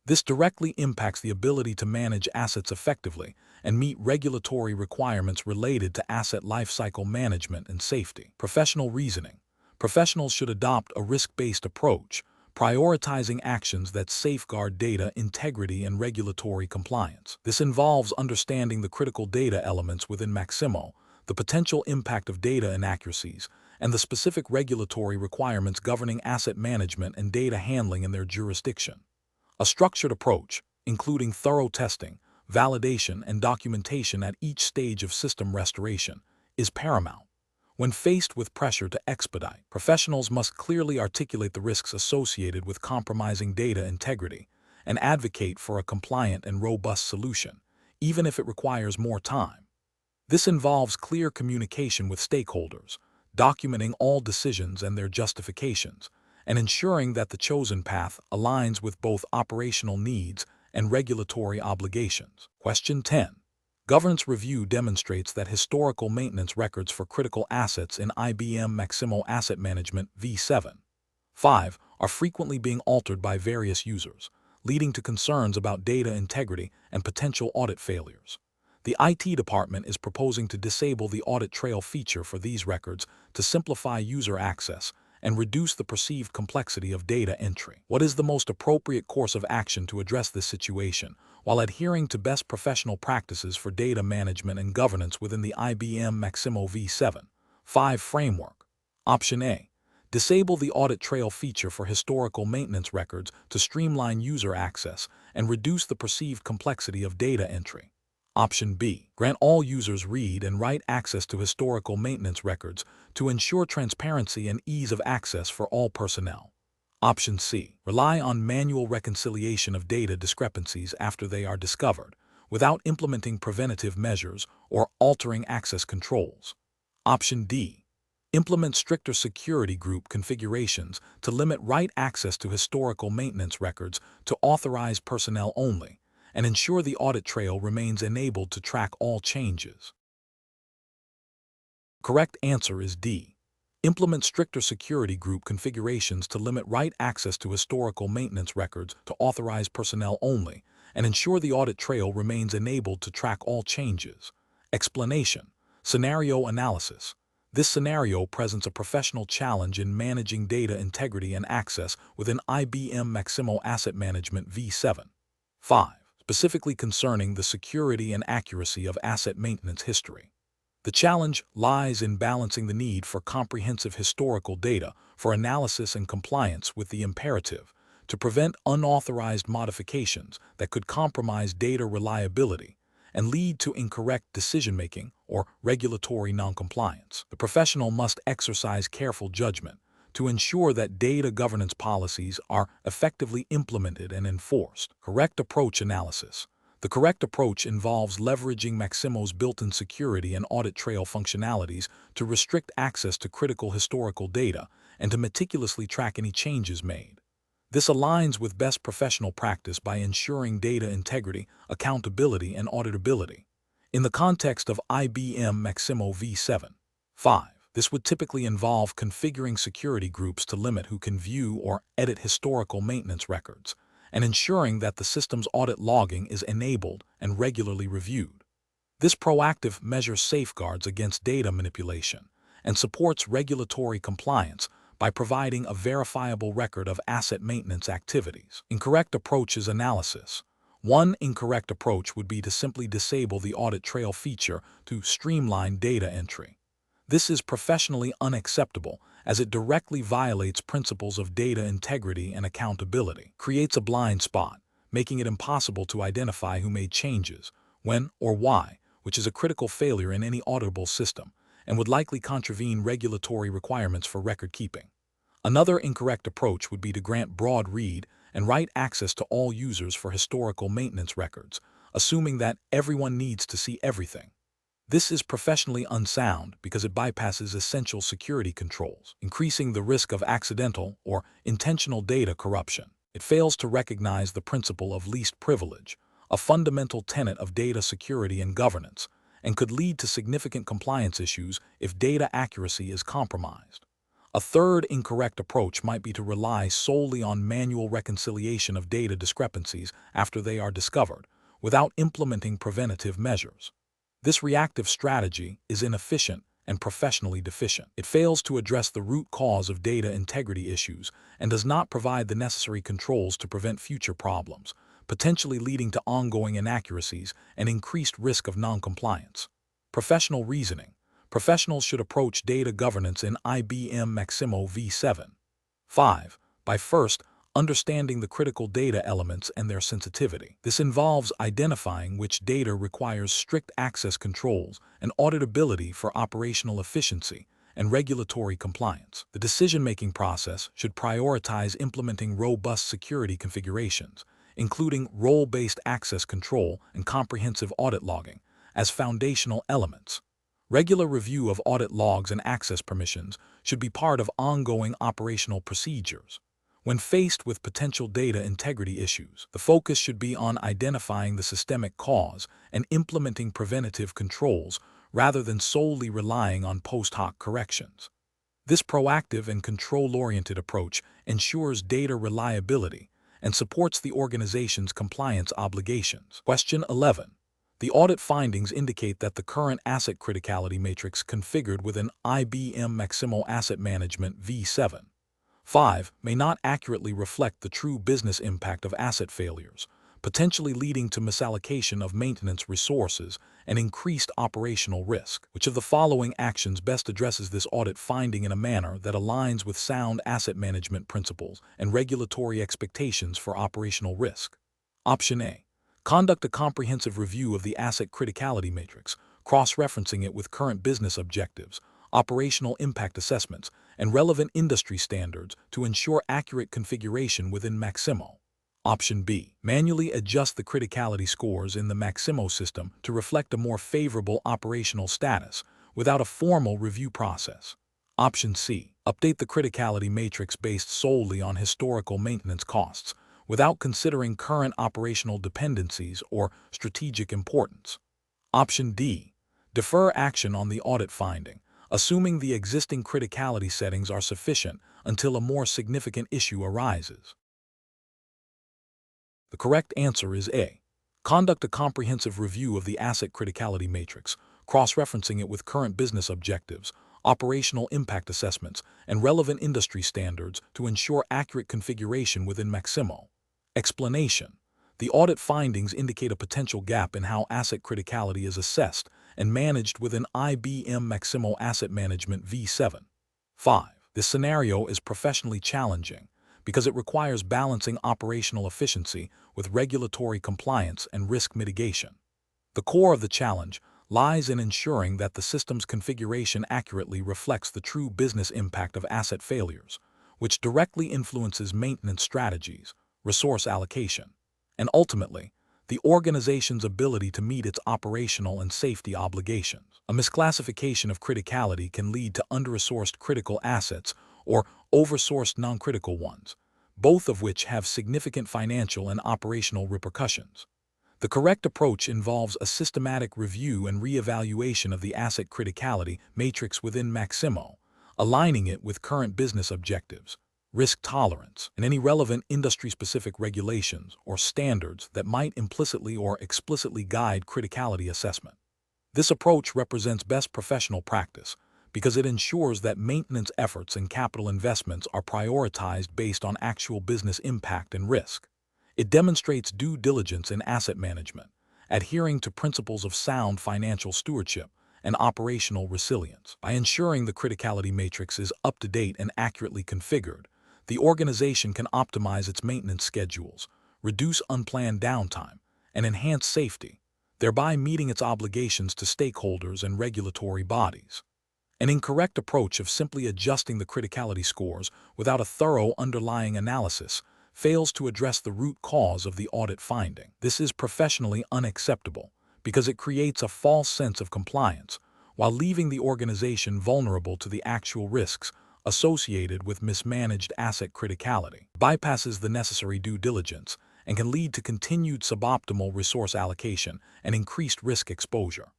This directly impacts the ability to manage assets effectively and meet regulatory requirements related to asset lifecycle management and safety. Professional reasoning. Professionals should adopt a risk-based approach, prioritizing actions that safeguard data integrity and regulatory compliance. This involves understanding the critical data elements within Maximo, the potential impact of data inaccuracies, and the specific regulatory requirements governing asset management and data handling in their jurisdiction. A structured approach, including thorough testing, validation, and documentation at each stage of system restoration, is paramount. When faced with pressure to expedite, professionals must clearly articulate the risks associated with compromising data integrity and advocate for a compliant and robust solution, even if it requires more time. This involves clear communication with stakeholders, documenting all decisions and their justifications, and ensuring that the chosen path aligns with both operational needs and regulatory obligations. Question 10. Governance review demonstrates that historical maintenance records for critical assets in IBM Maximo Asset Management v7.5 are frequently being altered by various users, leading to concerns about data integrity and potential audit failures. The IT department is proposing to disable the audit trail feature for these records to simplify user access and reduce the perceived complexity of data entry. What is the most appropriate course of action to address this situation while adhering to best professional practices for data management and governance within the IBM Maximo v7.5 framework? Option A. Disable the audit trail feature for historical maintenance records to streamline user access and reduce the perceived complexity of data entry. Option B. Grant all users read and write access to historical maintenance records to ensure transparency and ease of access for all personnel. Option C. Rely on manual reconciliation of data discrepancies after they are discovered, without implementing preventative measures or altering access controls. Option D. Implement stricter security group configurations to limit write access to historical maintenance records to authorized personnel only, and ensure the audit trail remains enabled to track all changes. Correct answer is D. Implement stricter security group configurations to limit write access to historical maintenance records to authorized personnel only, and ensure the audit trail remains enabled to track all changes. Explanation. Scenario analysis. This scenario presents a professional challenge in managing data integrity and access within IBM Maximo Asset Management v7.5. Specifically concerning the security and accuracy of asset maintenance history. The challenge lies in balancing the need for comprehensive historical data for analysis and compliance with the imperative to prevent unauthorized modifications that could compromise data reliability and lead to incorrect decision-making or regulatory noncompliance. The professional must exercise careful judgment to ensure that data governance policies are effectively implemented and enforced. Correct approach analysis. The correct approach involves leveraging Maximo's built-in security and audit trail functionalities to restrict access to critical historical data and to meticulously track any changes made. This aligns with best professional practice by ensuring data integrity, accountability, and auditability. In the context of IBM Maximo V7. 5. This would typically involve configuring security groups to limit who can view or edit historical maintenance records, and ensuring that the system's audit logging is enabled and regularly reviewed. This proactive measure safeguards against data manipulation and supports regulatory compliance by providing a verifiable record of asset maintenance activities. Incorrect approaches analysis. One incorrect approach would be to simply disable the audit trail feature to streamline data entry. This is professionally unacceptable as it directly violates principles of data integrity and accountability, creates a blind spot, making it impossible to identify who made changes, when or why, which is a critical failure in any auditable system, and would likely contravene regulatory requirements for record keeping. Another incorrect approach would be to grant broad read and write access to all users for historical maintenance records, assuming that everyone needs to see everything. This is professionally unsound because it bypasses essential security controls, increasing the risk of accidental or intentional data corruption. It fails to recognize the principle of least privilege, a fundamental tenet of data security and governance, and could lead to significant compliance issues if data accuracy is compromised. A third incorrect approach might be to rely solely on manual reconciliation of data discrepancies after they are discovered, without implementing preventative measures. This reactive strategy is inefficient and professionally deficient. It fails to address the root cause of data integrity issues and does not provide the necessary controls to prevent future problems, potentially leading to ongoing inaccuracies and increased risk of noncompliance. Professional reasoning. Professionals should approach data governance in IBM Maximo V7. 5. By first understanding the critical data elements and their sensitivity. This involves identifying which data requires strict access controls and auditability for operational efficiency and regulatory compliance. The decision-making process should prioritize implementing robust security configurations, including role-based access control and comprehensive audit logging, as foundational elements. Regular review of audit logs and access permissions should be part of ongoing operational procedures. When faced with potential data integrity issues, the focus should be on identifying the systemic cause and implementing preventative controls rather than solely relying on post hoc corrections. This proactive and control-oriented approach ensures data reliability and supports the organization's compliance obligations. Question 11. The audit findings indicate that the current asset criticality matrix configured within IBM Maximo Asset Management V7. 5. May not accurately reflect the true business impact of asset failures, potentially leading to misallocation of maintenance resources and increased operational risk. Which of the following actions best addresses this audit finding in a manner that aligns with sound asset management principles and regulatory expectations for operational risk? Option A. Conduct a comprehensive review of the asset criticality matrix, cross-referencing it with current business objectives, operational impact assessments, and relevant industry standards to ensure accurate configuration within Maximo. Option B. Manually adjust the criticality scores in the Maximo system to reflect a more favorable operational status without a formal review process. Option C. Update the criticality matrix based solely on historical maintenance costs without considering current operational dependencies or strategic importance. Option D. Defer action on the audit finding, assuming the existing criticality settings are sufficient until a more significant issue arises. The correct answer is A. Conduct a comprehensive review of the asset criticality matrix, cross-referencing it with current business objectives, operational impact assessments, and relevant industry standards to ensure accurate configuration within Maximo. Explanation. The audit findings indicate a potential gap in how asset criticality is assessed and managed within IBM Maximo Asset Management V7. 5. This scenario is professionally challenging because it requires balancing operational efficiency with regulatory compliance and risk mitigation. The core of the challenge lies in ensuring that the system's configuration accurately reflects the true business impact of asset failures, which directly influences maintenance strategies, resource allocation, and ultimately, the organization's ability to meet its operational and safety obligations. A misclassification of criticality can lead to under-resourced critical assets or over-sourced non-critical ones, both of which have significant financial and operational repercussions. The correct approach involves a systematic review and reevaluation of the asset criticality matrix within Maximo, aligning it with current business objectives, risk tolerance, and any relevant industry-specific regulations or standards that might implicitly or explicitly guide criticality assessment. This approach represents best professional practice because it ensures that maintenance efforts and capital investments are prioritized based on actual business impact and risk. It demonstrates due diligence in asset management, adhering to principles of sound financial stewardship and operational resilience. By ensuring the criticality matrix is up-to-date and accurately configured, the organization can optimize its maintenance schedules, reduce unplanned downtime, and enhance safety, thereby meeting its obligations to stakeholders and regulatory bodies. An incorrect approach of simply adjusting the criticality scores without a thorough underlying analysis fails to address the root cause of the audit finding. This is professionally unacceptable because it creates a false sense of compliance while leaving the organization vulnerable to the actual risks associated with mismanaged asset criticality. It bypasses the necessary due diligence and can lead to continued suboptimal resource allocation and increased risk exposure.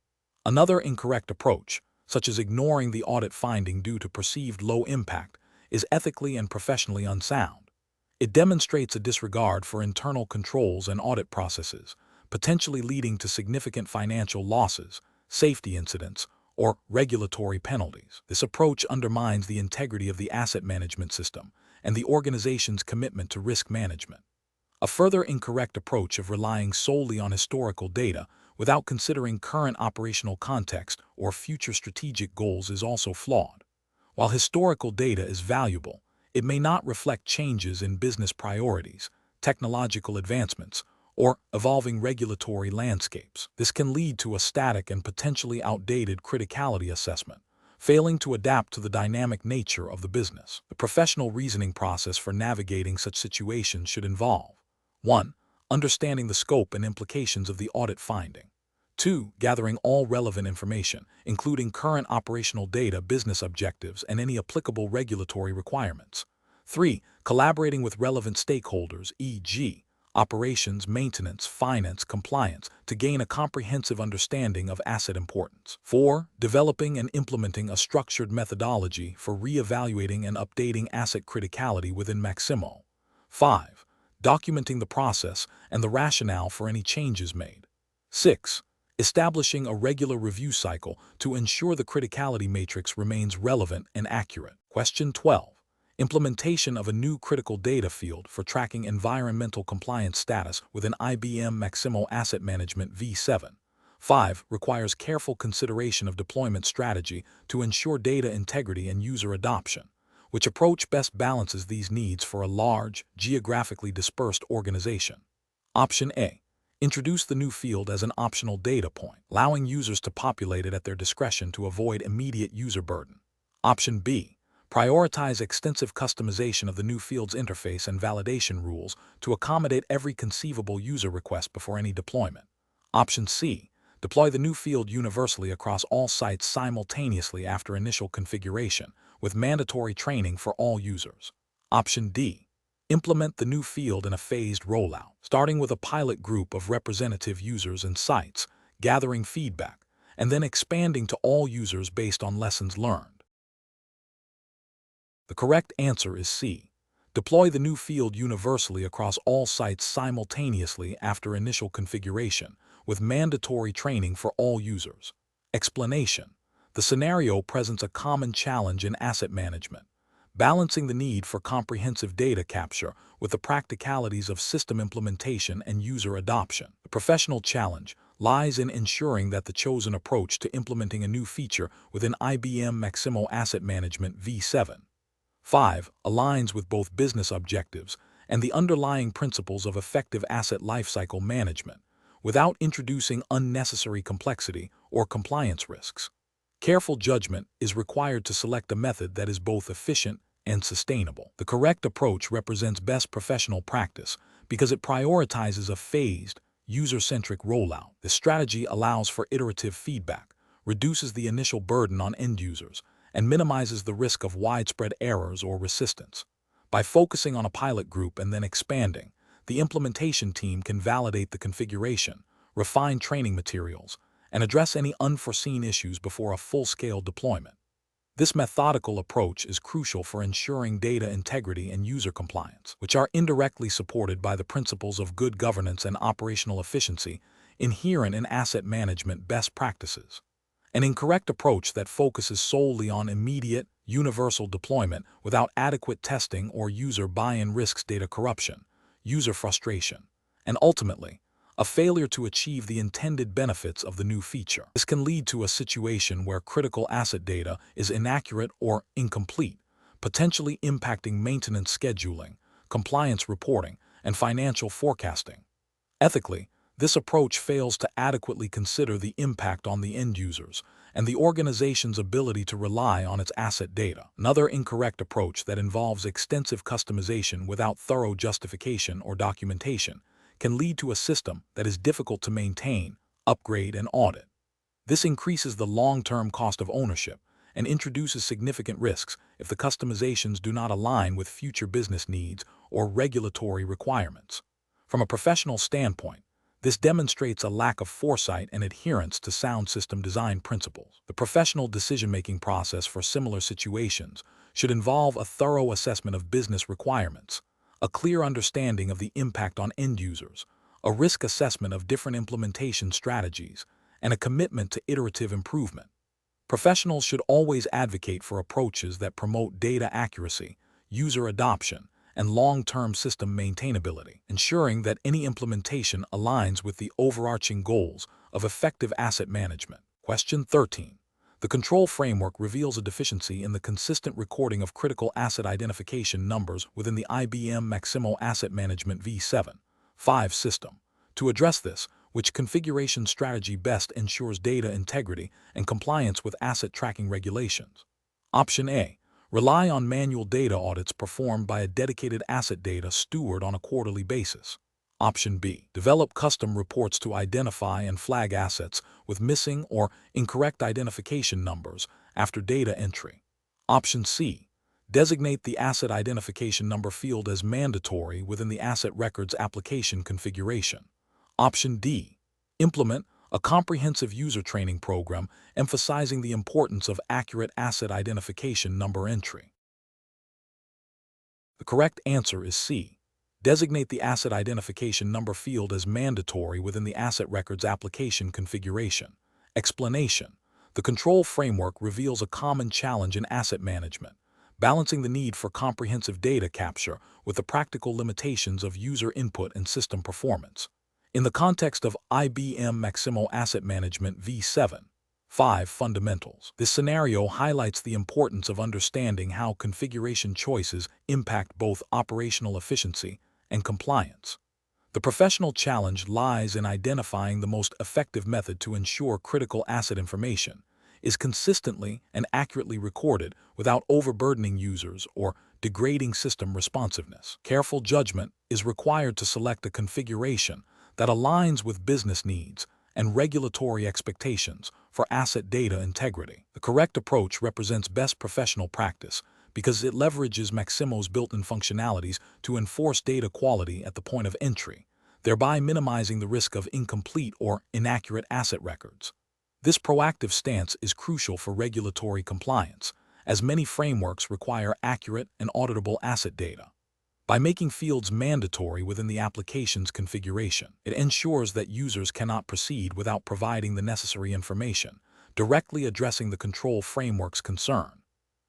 Another incorrect approach, such as ignoring the audit finding due to perceived low impact, is ethically and professionally unsound. It demonstrates a disregard for internal controls and audit processes, potentially leading to significant financial losses, safety incidents, or regulatory penalties. This approach undermines the integrity of the asset management system and the organization's commitment to risk management. A further incorrect approach of relying solely on historical data without considering current operational context or future strategic goals is also flawed. While historical data is valuable, it may not reflect changes in business priorities, technological advancements, or evolving regulatory landscapes. This can lead to a static and potentially outdated criticality assessment, failing to adapt to the dynamic nature of the business. The professional reasoning process for navigating such situations should involve 1. Understanding the scope and implications of the audit finding. 2. Gathering all relevant information, including current operational data, business objectives, and any applicable regulatory requirements. 3. Collaborating with relevant stakeholders, e.g., operations, maintenance, finance, compliance, to gain a comprehensive understanding of asset importance. 4. Developing and implementing a structured methodology for re-evaluating and updating asset criticality within Maximo. 5. Documenting the process and the rationale for any changes made. 6. Establishing a regular review cycle to ensure the criticality matrix remains relevant and accurate. Question 12. Implementation of a new critical data field for tracking environmental compliance status within IBM Maximo Asset Management V7. 5. Requires careful consideration of deployment strategy to ensure data integrity and user adoption. Which approach best balances these needs for a large, geographically dispersed organization? Option A. Introduce the new field as an optional data point, allowing users to populate it at their discretion to avoid immediate user burden. Option B. Prioritize extensive customization of the new field's interface and validation rules to accommodate every conceivable user request before any deployment. Option C. Deploy the new field universally across all sites simultaneously after initial configuration, with mandatory training for all users. Option D. Implement the new field in a phased rollout, starting with a pilot group of representative users and sites, gathering feedback, and then expanding to all users based on lessons learned. The correct answer is C. Deploy the new field universally across all sites simultaneously after initial configuration, with mandatory training for all users. Explanation. The scenario presents a common challenge in asset management, balancing the need for comprehensive data capture with the practicalities of system implementation and user adoption. The professional challenge lies in ensuring that the chosen approach to implementing a new feature within IBM Maximo Asset Management V7. 5. Aligns with both business objectives and the underlying principles of effective asset lifecycle management, without introducing unnecessary complexity or compliance risks. Careful judgment is required to select a method that is both efficient and sustainable. The correct approach represents best professional practice because it prioritizes a phased, user-centric rollout. This strategy allows for iterative feedback, reduces the initial burden on end users, and minimizes the risk of widespread errors or resistance. By focusing on a pilot group and then expanding, the implementation team can validate the configuration, refine training materials, and address any unforeseen issues before a full-scale deployment. This methodical approach is crucial for ensuring data integrity and user compliance, which are indirectly supported by the principles of good governance and operational efficiency inherent in asset management best practices. An incorrect approach that focuses solely on immediate, universal deployment without adequate testing or user buy-in risks data corruption, user frustration, and ultimately, a failure to achieve the intended benefits of the new feature. This can lead to a situation where critical asset data is inaccurate or incomplete, potentially impacting maintenance scheduling, compliance reporting, and financial forecasting. Ethically, this approach fails to adequately consider the impact on the end users and the organization's ability to rely on its asset data. Another incorrect approach that involves extensive customization without thorough justification or documentation can lead to a system that is difficult to maintain, upgrade, and audit. This increases the long-term cost of ownership and introduces significant risks if the customizations do not align with future business needs or regulatory requirements. From a professional standpoint, this demonstrates a lack of foresight and adherence to sound system design principles. The professional decision-making process for similar situations should involve a thorough assessment of business requirements, a clear understanding of the impact on end users, a risk assessment of different implementation strategies, and a commitment to iterative improvement. Professionals should always advocate for approaches that promote data accuracy, user adoption, and long-term system maintainability, ensuring that any implementation aligns with the overarching goals of effective asset management. Question 13. The control framework reveals a deficiency in the consistent recording of critical asset identification numbers within the IBM Maximo Asset Management v7.5 system. To address this, which configuration strategy best ensures data integrity and compliance with asset tracking regulations? Option A. Rely on manual data audits performed by a dedicated asset data steward on a quarterly basis. Option B. Develop custom reports to identify and flag assets with missing or incorrect identification numbers after data entry. Option C. Designate the asset identification number field as mandatory within the asset records application configuration. Option D. Implement a comprehensive user training program emphasizing the importance of accurate asset identification number entry. The correct answer is C. Designate the asset identification number field as mandatory within the asset records application configuration. Explanation. The control framework reveals a common challenge in asset management, balancing the need for comprehensive data capture with the practical limitations of user input and system performance. In the context of IBM Maximo Asset Management v7.5 fundamentals, this scenario highlights the importance of understanding how configuration choices impact both operational efficiency and compliance. The professional challenge lies in identifying the most effective method to ensure critical asset information is consistently and accurately recorded without overburdening users or degrading system responsiveness. Careful judgment is required to select a configuration that aligns with business needs and regulatory expectations for asset data integrity. The correct approach represents best professional practice because it leverages Maximo's built-in functionalities to enforce data quality at the point of entry, thereby minimizing the risk of incomplete or inaccurate asset records. This proactive stance is crucial for regulatory compliance, as many frameworks require accurate and auditable asset data. By making fields mandatory within the application's configuration, it ensures that users cannot proceed without providing the necessary information, directly addressing the control framework's concern.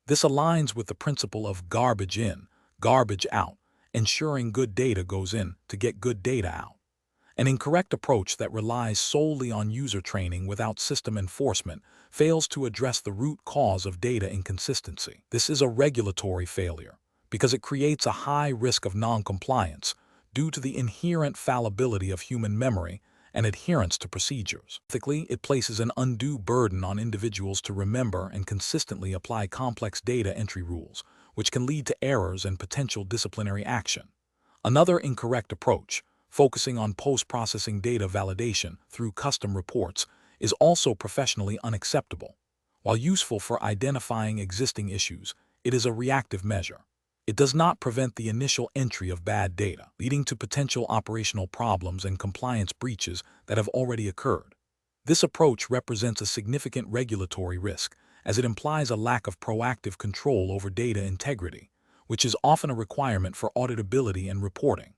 This aligns with the principle of garbage in, garbage out, ensuring good data goes in to get good data out. An incorrect approach that relies solely on user training without system enforcement fails to address the root cause of data inconsistency. This is a regulatory failure because it creates a high risk of non-compliance due to the inherent fallibility of human memory and adherence to procedures. Ethically, it places an undue burden on individuals to remember and consistently apply complex data entry rules, which can lead to errors and potential disciplinary action. Another incorrect approach focusing on post-processing data validation through custom reports is also professionally unacceptable. While useful for identifying existing issues, it is a reactive measure. It does not prevent the initial entry of bad data, leading to potential operational problems and compliance breaches that have already occurred. This approach represents a significant regulatory risk, as it implies a lack of proactive control over data integrity, which is often a requirement for auditability and reporting.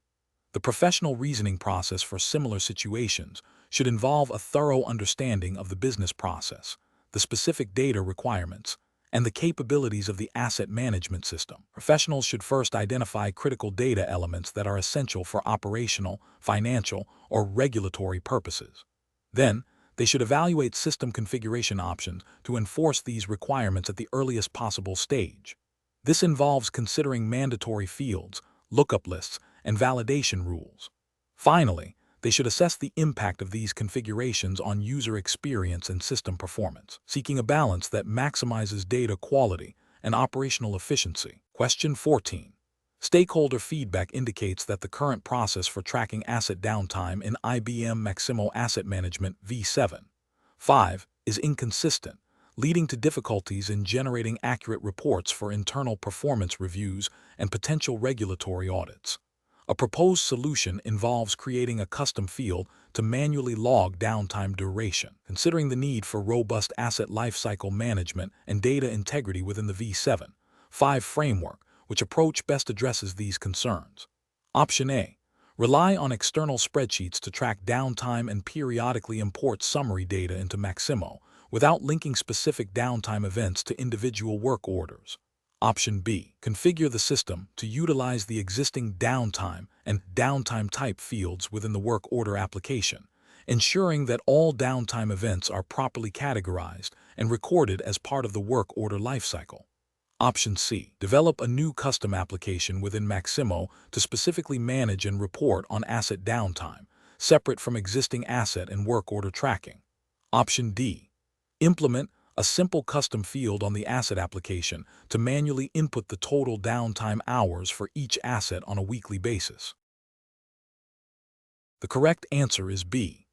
The professional reasoning process for similar situations should involve a thorough understanding of the business process, the specific data requirements, and the capabilities of the asset management system. Professionals should first identify critical data elements that are essential for operational, financial, or regulatory purposes. Then, they should evaluate system configuration options to enforce these requirements at the earliest possible stage. This involves considering mandatory fields, lookup lists, and validation rules. Finally, they should assess the impact of these configurations on user experience and system performance, seeking a balance that maximizes data quality and operational efficiency. Question 14. Stakeholder feedback indicates that the current process for tracking asset downtime in IBM Maximo Asset Management v7.5 is inconsistent, leading to difficulties in generating accurate reports for internal performance reviews and potential regulatory audits. A proposed solution involves creating a custom field to manually log downtime duration, considering the need for robust asset lifecycle management and data integrity within the v7.5 framework, which approach best addresses these concerns. Option A. Rely on external spreadsheets to track downtime and periodically import summary data into Maximo, without linking specific downtime events to individual work orders. Option B. Configure the system to utilize the existing downtime and downtime type fields within the work order application, ensuring that all downtime events are properly categorized and recorded as part of the work order lifecycle. Option C. Develop a new custom application within Maximo to specifically manage and report on asset downtime, separate from existing asset and work order tracking. Option D. Implement a simple custom field on the asset application to manually input the total downtime hours for each asset on a weekly basis. The correct answer is B.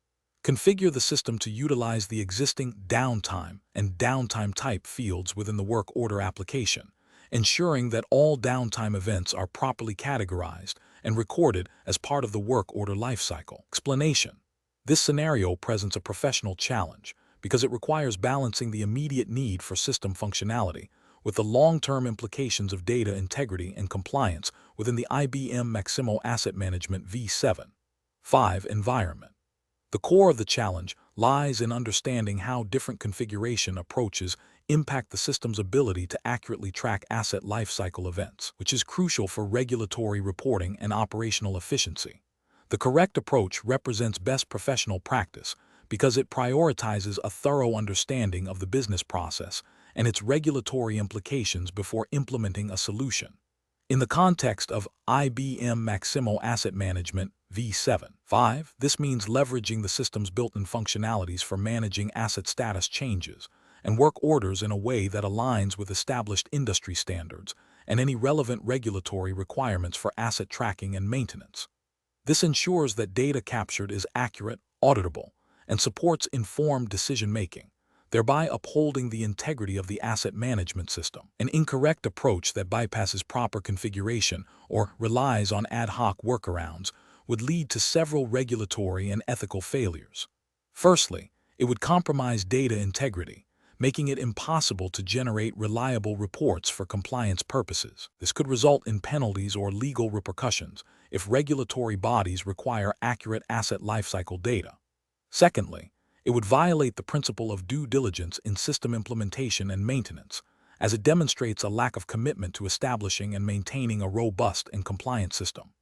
Configure the system to utilize the existing downtime and downtime type fields within the work order application, ensuring that all downtime events are properly categorized and recorded as part of the work order lifecycle. Explanation. This scenario presents a professional challenge, because it requires balancing the immediate need for system functionality with the long-term implications of data integrity and compliance within the IBM Maximo Asset Management v7.5 environment. The core of the challenge lies in understanding how different configuration approaches impact the system's ability to accurately track asset lifecycle events, which is crucial for regulatory reporting and operational efficiency. The correct approach represents best professional practice, because it prioritizes a thorough understanding of the business process and its regulatory implications before implementing a solution. In the context of IBM Maximo Asset Management v7.5, this means leveraging the system's built-in functionalities for managing asset status changes and work orders in a way that aligns with established industry standards and any relevant regulatory requirements for asset tracking and maintenance. This ensures that data captured is accurate, auditable, and supports informed decision-making, thereby upholding the integrity of the asset management system. An incorrect approach that bypasses proper configuration or relies on ad hoc workarounds would lead to several regulatory and ethical failures. Firstly, it would compromise data integrity, making it impossible to generate reliable reports for compliance purposes. This could result in penalties or legal repercussions if regulatory bodies require accurate asset lifecycle data. Secondly, it would violate the principle of due diligence in system implementation and maintenance, as it demonstrates a lack of commitment to establishing and maintaining a robust and compliant system.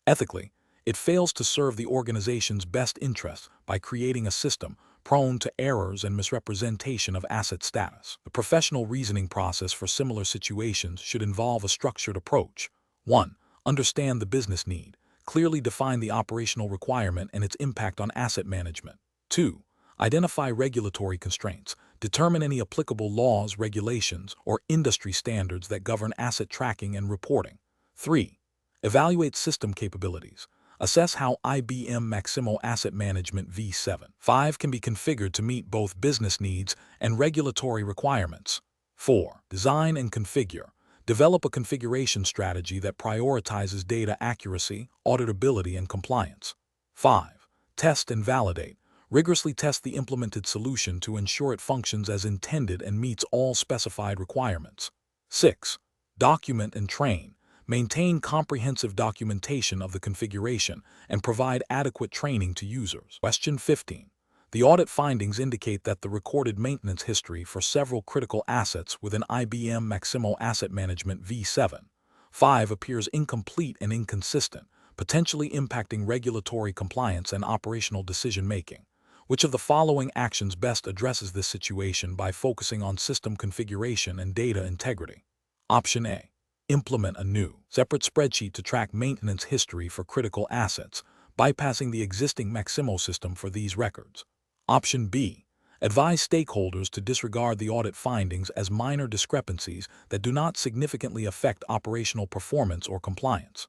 Ethically, it fails to serve the organization's best interests by creating a system prone to errors and misrepresentation of asset status. The professional reasoning process for similar situations should involve a structured approach. 1. Understand the business need. Clearly define the operational requirement and its impact on asset management. 2. Identify regulatory constraints. Determine any applicable laws, regulations, or industry standards that govern asset tracking and reporting. 3. Evaluate system capabilities. Assess how IBM Maximo Asset Management v7.5 can be configured to meet both business needs and regulatory requirements. 4. Design and configure. Develop a configuration strategy that prioritizes data accuracy, auditability, and compliance. 5. Test and validate. Rigorously test the implemented solution to ensure it functions as intended and meets all specified requirements. 6. Document and train. Maintain comprehensive documentation of the configuration and provide adequate training to users. Question 15. The audit findings indicate that the recorded maintenance history for several critical assets within IBM Maximo Asset Management v7.5 appears incomplete and inconsistent, potentially impacting regulatory compliance and operational decision-making. Which of the following actions best addresses this situation by focusing on system configuration and data integrity? Option A. Implement a new, separate spreadsheet to track maintenance history for critical assets, bypassing the existing Maximo system for these records. Option B. Advise stakeholders to disregard the audit findings as minor discrepancies that do not significantly affect operational performance or compliance.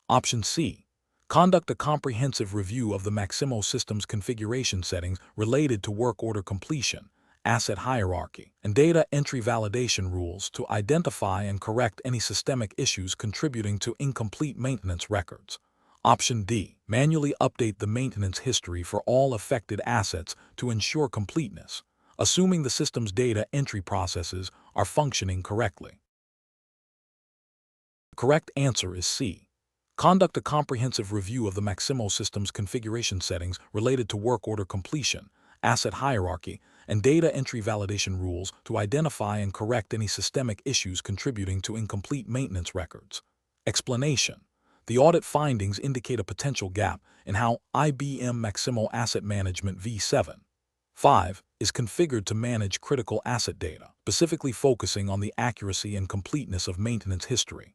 Option C. Conduct a comprehensive review of the Maximo system's configuration settings related to work order completion, asset hierarchy, and data entry validation rules to identify and correct any systemic issues contributing to incomplete maintenance records. Option D. Manually update the maintenance history for all affected assets to ensure completeness, assuming the system's data entry processes are functioning correctly. The correct answer is C. Conduct a comprehensive review of the Maximo system's configuration settings related to work order completion, asset hierarchy, and data entry validation rules to identify and correct any systemic issues contributing to incomplete maintenance records. Explanation. The audit findings indicate a potential gap in how IBM Maximo Asset Management v7.5 is configured to manage critical asset data, specifically focusing on the accuracy and completeness of maintenance history.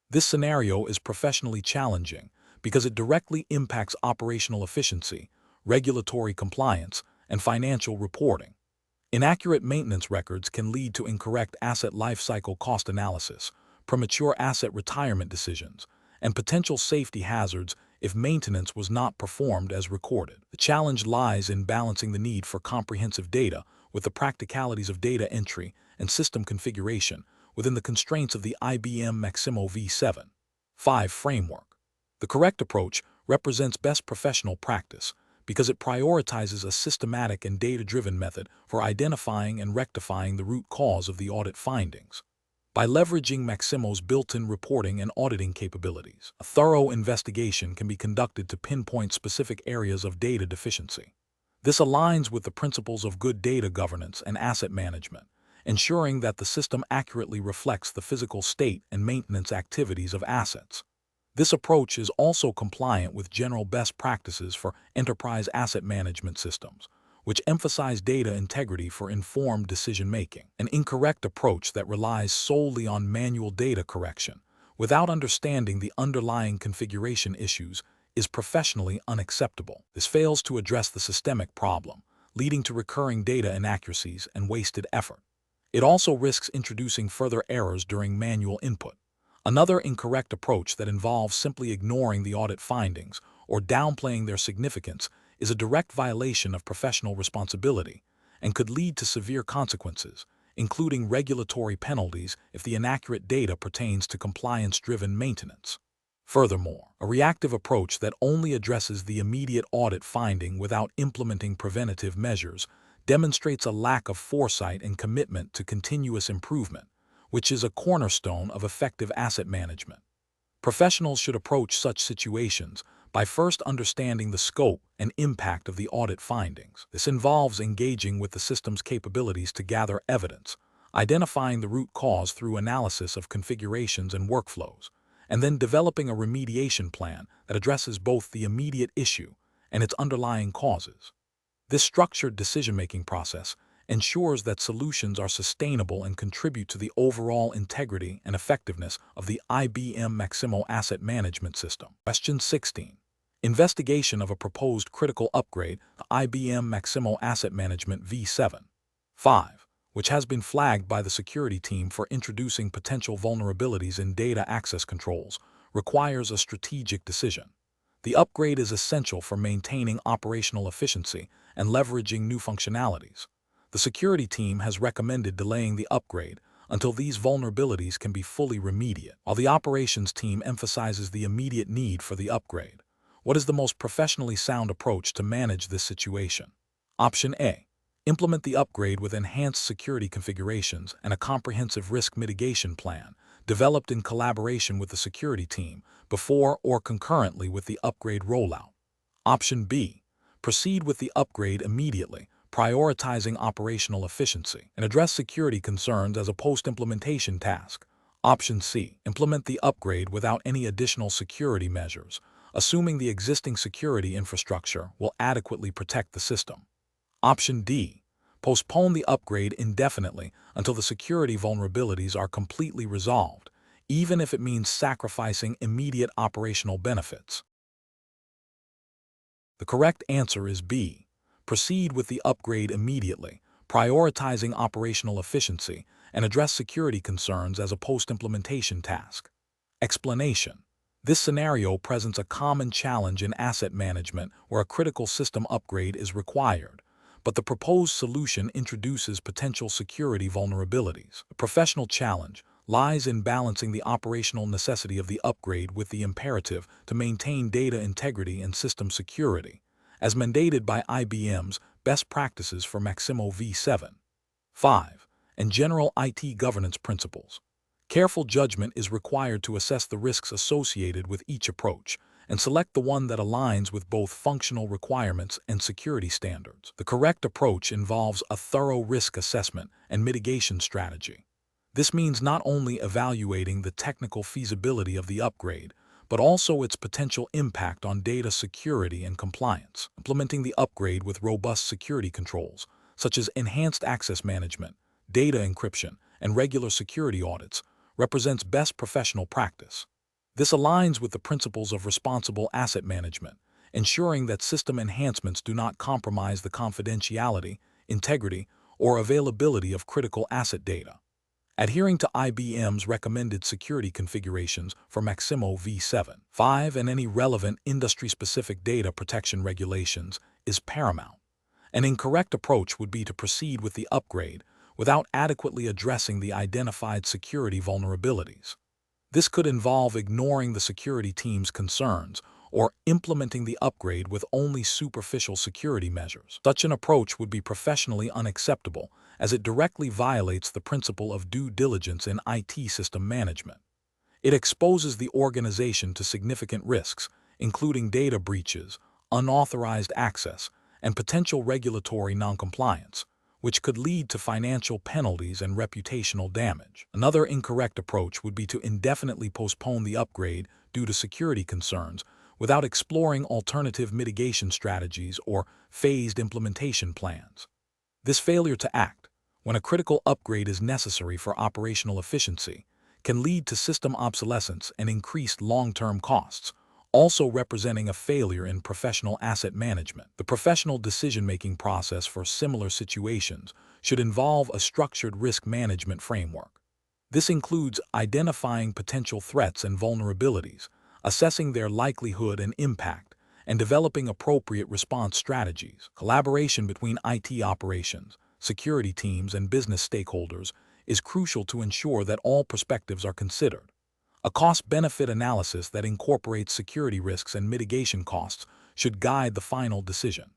This scenario is professionally challenging because it directly impacts operational efficiency, regulatory compliance, and financial reporting. Inaccurate maintenance records can lead to incorrect asset lifecycle cost analysis, premature asset retirement decisions, and potential safety hazards if maintenance was not performed as recorded. The challenge lies in balancing the need for comprehensive data with the practicalities of data entry and system configuration within the constraints of the IBM Maximo v7.5 framework. The correct approach represents best professional practice because it prioritizes a systematic and data-driven method for identifying and rectifying the root cause of the audit findings. By leveraging Maximo's built-in reporting and auditing capabilities, a thorough investigation can be conducted to pinpoint specific areas of data deficiency. This aligns with the principles of good data governance and asset management, ensuring that the system accurately reflects the physical state and maintenance activities of assets. This approach is also compliant with general best practices for enterprise asset management systems, which emphasize data integrity for informed decision-making. An incorrect approach that relies solely on manual data correction without understanding the underlying configuration issues is professionally unacceptable. This fails to address the systemic problem, leading to recurring data inaccuracies and wasted effort. It also risks introducing further errors during manual input. Another incorrect approach that involves simply ignoring the audit findings or downplaying their significance is a direct violation of professional responsibility and could lead to severe consequences, including regulatory penalties if the inaccurate data pertains to compliance-driven maintenance. Furthermore, a reactive approach that only addresses the immediate audit finding without implementing preventative measures demonstrates a lack of foresight and commitment to continuous improvement, which is a cornerstone of effective asset management. Professionals should approach such situations by first understanding the scope and impact of the audit findings. This involves engaging with the system's capabilities to gather evidence, identifying the root cause through analysis of configurations and workflows, and then developing a remediation plan that addresses both the immediate issue and its underlying causes. This structured decision-making process ensures that solutions are sustainable and contribute to the overall integrity and effectiveness of the IBM Maximo Asset Management System. Question 16. Investigation of a proposed critical upgrade to IBM Maximo Asset Management v7.5, which has been flagged by the security team for introducing potential vulnerabilities in data access controls, requires a strategic decision. The upgrade is essential for maintaining operational efficiency and leveraging new functionalities. The security team has recommended delaying the upgrade until these vulnerabilities can be fully remediated, while the operations team emphasizes the immediate need for the upgrade. What is the most professionally sound approach to manage this situation? Option A. Implement the upgrade with enhanced security configurations and a comprehensive risk mitigation plan, developed in collaboration with the security team before or concurrently with the upgrade rollout. Option B. Proceed with the upgrade immediately, prioritizing operational efficiency, and address security concerns as a post-implementation task. Option C. Implement the upgrade without any additional security measures, assuming the existing security infrastructure will adequately protect the system. Option D. Postpone the upgrade indefinitely until the security vulnerabilities are completely resolved, even if it means sacrificing immediate operational benefits. The correct answer is B. Proceed with the upgrade immediately, prioritizing operational efficiency, and address security concerns as a post-implementation task. Explanation. This scenario presents a common challenge in asset management where a critical system upgrade is required, but the proposed solution introduces potential security vulnerabilities. The professional challenge lies in balancing the operational necessity of the upgrade with the imperative to maintain data integrity and system security, as mandated by IBM's Best Practices for Maximo v7. 5. And General IT Governance Principles. Careful judgment is required to assess the risks associated with each approach and select the one that aligns with both functional requirements and security standards. The correct approach involves a thorough risk assessment and mitigation strategy. This means not only evaluating the technical feasibility of the upgrade, but also its potential impact on data security and compliance. Implementing the upgrade with robust security controls, such as enhanced access management, data encryption, and regular security audits, represents best professional practice. This aligns with the principles of responsible asset management, ensuring that system enhancements do not compromise the confidentiality, integrity, or availability of critical asset data. Adhering to IBM's recommended security configurations for Maximo v7, 5 and any relevant industry-specific data protection regulations is paramount. An incorrect approach would be to proceed with the upgrade without adequately addressing the identified security vulnerabilities. This could involve ignoring the security team's concerns or implementing the upgrade with only superficial security measures. Such an approach would be professionally unacceptable, as it directly violates the principle of due diligence in IT system management. It exposes the organization to significant risks, including data breaches, unauthorized access, and potential regulatory noncompliance, which could lead to financial penalties and reputational damage. Another incorrect approach would be to indefinitely postpone the upgrade due to security concerns without exploring alternative mitigation strategies or phased implementation plans. This failure to act, when a critical upgrade is necessary for operational efficiency, can lead to system obsolescence and increased long-term costs, also representing a failure in professional asset management. The professional decision-making process for similar situations should involve a structured risk management framework. This includes identifying potential threats and vulnerabilities, assessing their likelihood and impact, and developing appropriate response strategies. Collaboration between IT operations, security teams, and business stakeholders is crucial to ensure that all perspectives are considered. A cost-benefit analysis that incorporates security risks and mitigation costs should guide the final decision.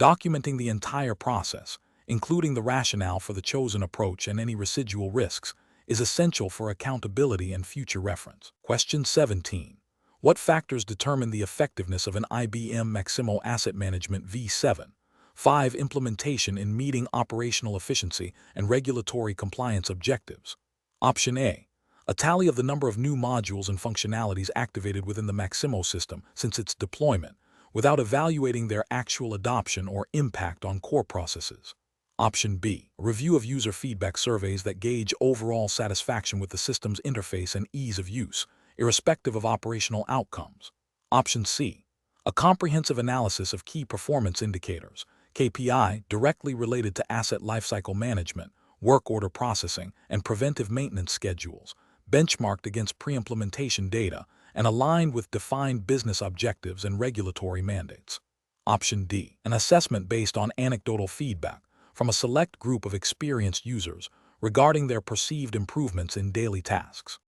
Documenting the entire process, including the rationale for the chosen approach and any residual risks, is essential for accountability and future reference. Question 17. What factors determine the effectiveness of an IBM Maximo Asset Management v7, 5 implementation in meeting operational efficiency and regulatory compliance objectives? Option A. A tally of the number of new modules and functionalities activated within the Maximo system since its deployment, without evaluating their actual adoption or impact on core processes. Option B. A review of user feedback surveys that gauge overall satisfaction with the system's interface and ease of use, irrespective of operational outcomes. Option C. A comprehensive analysis of key performance indicators, KPI, directly related to asset lifecycle management, work order processing, and preventive maintenance schedules, benchmarked against pre-implementation data, and aligned with defined business objectives and regulatory mandates. Option D, an assessment based on anecdotal feedback from a select group of experienced users regarding their perceived improvements in daily tasks.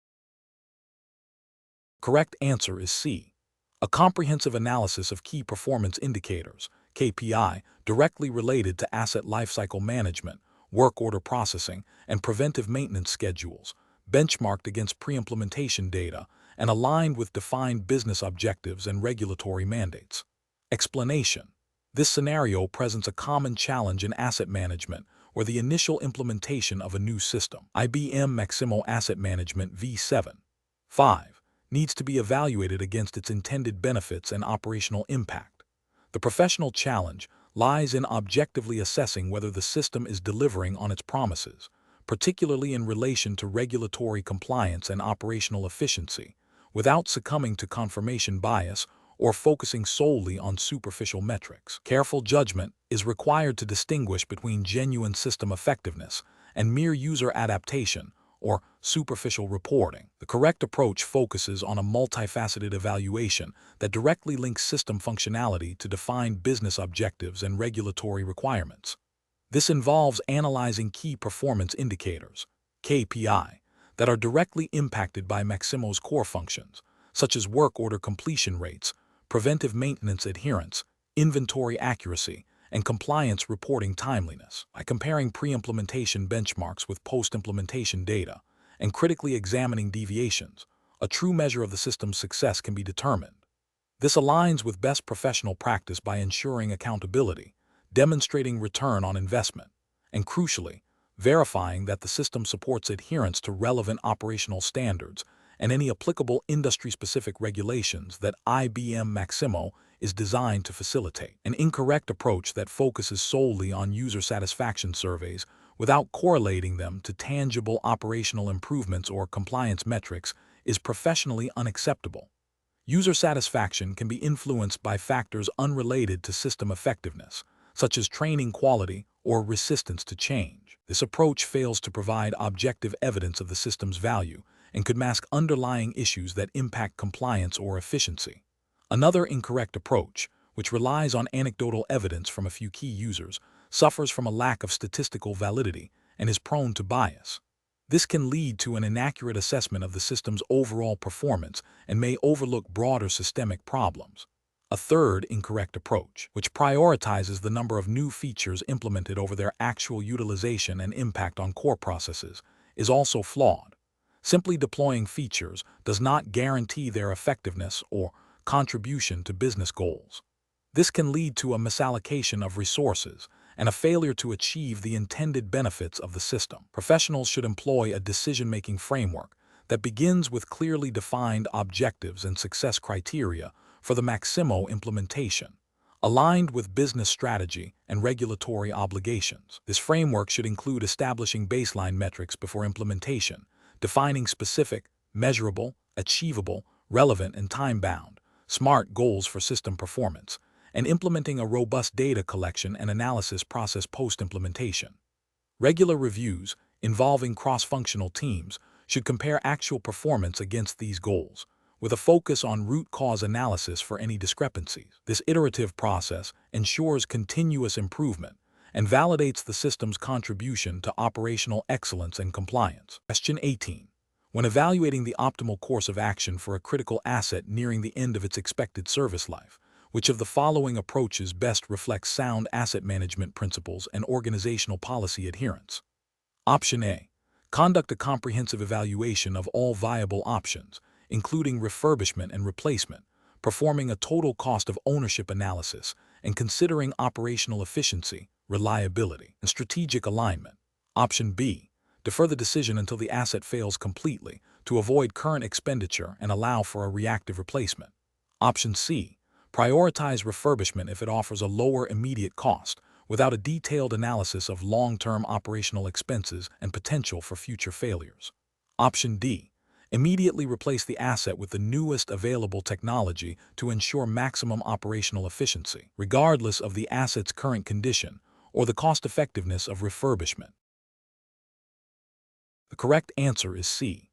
Correct answer is C, a comprehensive analysis of key performance indicators, KPI, directly related to asset lifecycle management, work order processing, and preventive maintenance schedules, benchmarked against pre-implementation data, and aligned with defined business objectives and regulatory mandates. Explanation. This scenario presents a common challenge in asset management where the initial implementation of a new system, IBM Maximo Asset Management V7.5, needs to be evaluated against its intended benefits and operational impact. The professional challenge lies in objectively assessing whether the system is delivering on its promises, particularly in relation to regulatory compliance and operational efficiency, without succumbing to confirmation bias or focusing solely on superficial metrics. Careful judgment is required to distinguish between genuine system effectiveness and mere user adaptation or superficial reporting. The correct approach focuses on a multifaceted evaluation that directly links system functionality to defined business objectives and regulatory requirements. This involves analyzing key performance indicators, KPI, that are directly impacted by Maximo's core functions, such as work order completion rates, preventive maintenance adherence, inventory accuracy, and compliance reporting timeliness. By comparing pre-implementation benchmarks with post-implementation data and critically examining deviations, a true measure of the system's success can be determined. This aligns with best professional practice by ensuring accountability, demonstrating return on investment, and crucially, verifying that the system supports adherence to relevant operational standards and any applicable industry-specific regulations that IBM Maximo is designed to facilitate. An incorrect approach that focuses solely on user satisfaction surveys without correlating them to tangible operational improvements or compliance metrics is professionally unacceptable. User satisfaction can be influenced by factors unrelated to system effectiveness, such as training quality or resistance to change. This approach fails to provide objective evidence of the system's value and could mask underlying issues that impact compliance or efficiency. Another incorrect approach, which relies on anecdotal evidence from a few key users, suffers from a lack of statistical validity and is prone to bias. This can lead to an inaccurate assessment of the system's overall performance and may overlook broader systemic problems. A third incorrect approach, which prioritizes the number of new features implemented over their actual utilization and impact on core processes, is also flawed. Simply deploying features does not guarantee their effectiveness or contribution to business goals. This can lead to a misallocation of resources and a failure to achieve the intended benefits of the system. Professionals should employ a decision-making framework that begins with clearly defined objectives and success criteria for the Maximo implementation, aligned with business strategy and regulatory obligations. This framework should include establishing baseline metrics before implementation, defining specific, measurable, achievable, relevant, and time-bound, SMART goals for system performance, and implementing a robust data collection and analysis process post-implementation. Regular reviews involving cross-functional teams should compare actual performance against these goals, with a focus on root cause analysis for any discrepancies. This iterative process ensures continuous improvement and validates the system's contribution to operational excellence and compliance. Question 18. When evaluating the optimal course of action for a critical asset nearing the end of its expected service life, which of the following approaches best reflects sound asset management principles and organizational policy adherence? Option A. Conduct a comprehensive evaluation of all viable options, including refurbishment and replacement, performing a total cost of ownership analysis, and considering operational efficiency, reliability, and strategic alignment. Option B. Defer the decision until the asset fails completely to avoid current expenditure and allow for a reactive replacement. Option C. Prioritize refurbishment if it offers a lower immediate cost, without a detailed analysis of long-term operational expenses and potential for future failures. Option D. Immediately replace the asset with the newest available technology to ensure maximum operational efficiency, regardless of the asset's current condition or the cost-effectiveness of refurbishment. The correct answer is C.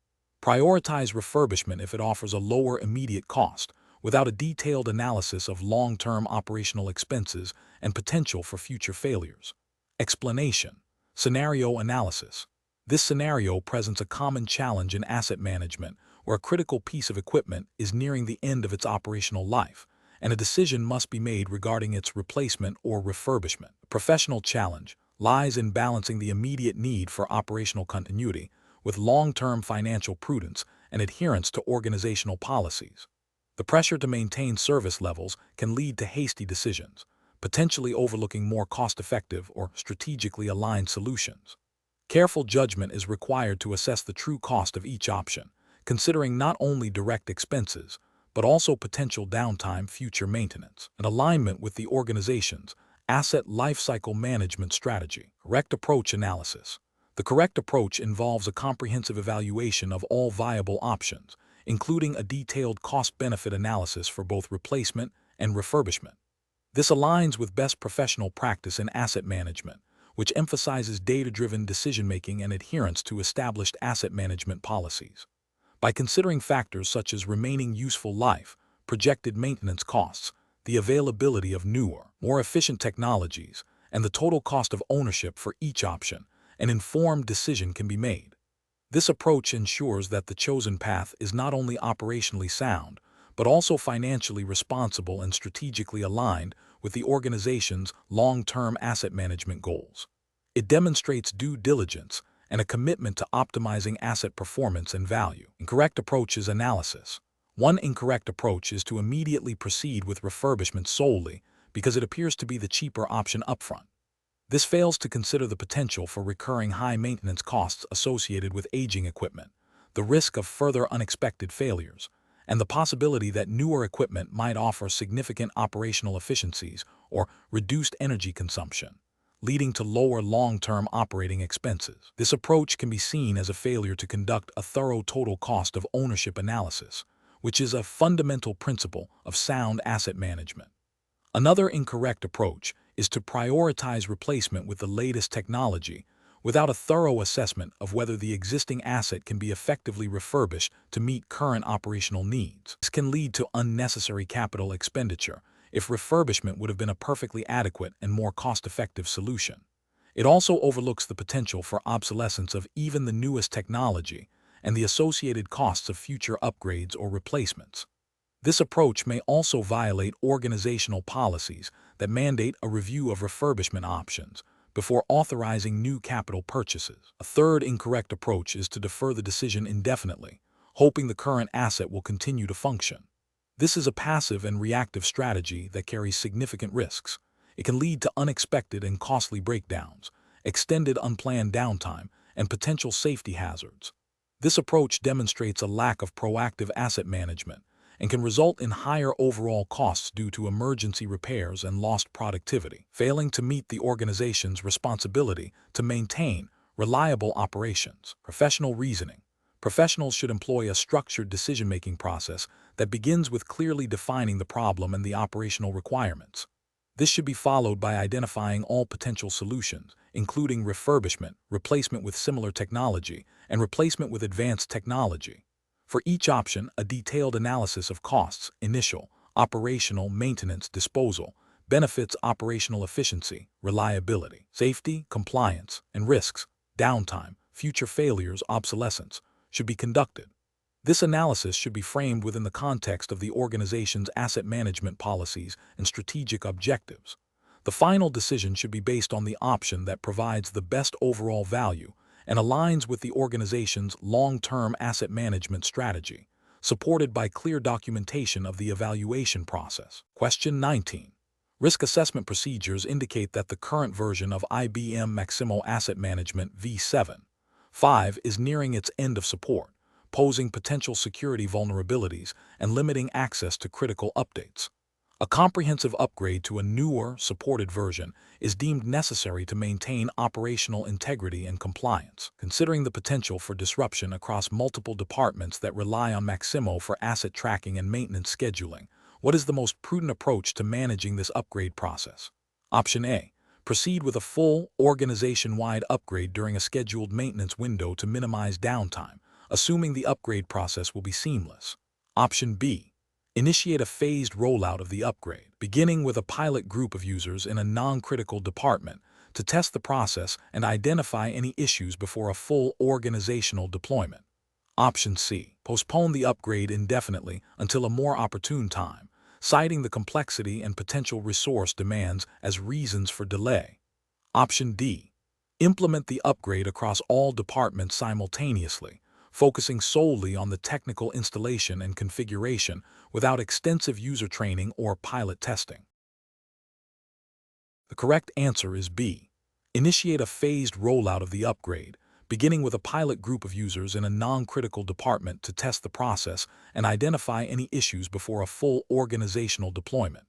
Prioritize refurbishment if it offers a lower immediate cost, without a detailed analysis of long-term operational expenses and potential for future failures. Explanation. Scenario analysis. This scenario presents a common challenge in asset management where a critical piece of equipment is nearing the end of its operational life, and a decision must be made regarding its replacement or refurbishment. The professional challenge lies in balancing the immediate need for operational continuity with long-term financial prudence and adherence to organizational policies. The pressure to maintain service levels can lead to hasty decisions, potentially overlooking more cost-effective or strategically aligned solutions. Careful judgment is required to assess the true cost of each option, considering not only direct expenses, but also potential downtime, future maintenance, and alignment with the organization's asset lifecycle management strategy. Correct approach analysis. The correct approach involves a comprehensive evaluation of all viable options, including a detailed cost-benefit analysis for both replacement and refurbishment. This aligns with best professional practice in asset management, which emphasizes data-driven decision-making and adherence to established asset management policies. By considering factors such as remaining useful life, projected maintenance costs, the availability of newer, more efficient technologies, and the total cost of ownership for each option, an informed decision can be made. This approach ensures that the chosen path is not only operationally sound, but also financially responsible and strategically aligned with the organization's long-term asset management goals. It demonstrates due diligence and a commitment to optimizing asset performance and value. Incorrect approach is analysis. One incorrect approach is to immediately proceed with refurbishment solely because it appears to be the cheaper option upfront. This fails to consider the potential for recurring high maintenance costs associated with aging equipment, the risk of further unexpected failures, and the possibility that newer equipment might offer significant operational efficiencies or reduced energy consumption, leading to lower long-term operating expenses. This approach can be seen as a failure to conduct a thorough total cost of ownership analysis, which is a fundamental principle of sound asset management. Another incorrect approach is to prioritize replacement with the latest technology without a thorough assessment of whether the existing asset can be effectively refurbished to meet current operational needs. This can lead to unnecessary capital expenditure if refurbishment would have been a perfectly adequate and more cost-effective solution. It also overlooks the potential for obsolescence of even the newest technology and the associated costs of future upgrades or replacements. This approach may also violate organizational policies that mandate a review of refurbishment options before authorizing new capital purchases. A third incorrect approach is to defer the decision indefinitely, hoping the current asset will continue to function. This is a passive and reactive strategy that carries significant risks. It can lead to unexpected and costly breakdowns, extended unplanned downtime, and potential safety hazards. This approach demonstrates a lack of proactive asset management and can result in higher overall costs due to emergency repairs and lost productivity, failing to meet the organization's responsibility to maintain reliable operations. Professional reasoning. Professionals should employ a structured decision-making process that begins with clearly defining the problem and the operational requirements. This should be followed by identifying all potential solutions, including refurbishment, replacement with similar technology, and replacement with advanced technology. For each option, a detailed analysis of costs, initial, operational, maintenance, disposal, benefits, operational efficiency, reliability, safety, compliance, and risks, downtime, future failures, obsolescence, should be conducted. This analysis should be framed within the context of the organization's asset management policies and strategic objectives. The final decision should be based on the option that provides the best overall value and aligns with the organization's long-term asset management strategy, supported by clear documentation of the evaluation process. Question 19. Risk assessment procedures indicate that the current version of IBM Maximo Asset Management v7.5 is nearing its end of support, posing potential security vulnerabilities and limiting access to critical updates. A comprehensive upgrade to a newer, supported version is deemed necessary to maintain operational integrity and compliance. Considering the potential for disruption across multiple departments that rely on Maximo for asset tracking and maintenance scheduling, what is the most prudent approach to managing this upgrade process? Option A. Proceed with a full, organization-wide upgrade during a scheduled maintenance window to minimize downtime, assuming the upgrade process will be seamless. Option B. Initiate a phased rollout of the upgrade, beginning with a pilot group of users in a non-critical department to test the process and identify any issues before a full organizational deployment. Option C. Postpone the upgrade indefinitely until a more opportune time, citing the complexity and potential resource demands as reasons for delay. Option D. Implement the upgrade across all departments simultaneously, focusing solely on the technical installation and configuration without extensive user training or pilot testing. The correct answer is B. Initiate a phased rollout of the upgrade, beginning with a pilot group of users in a non-critical department to test the process and identify any issues before a full organizational deployment.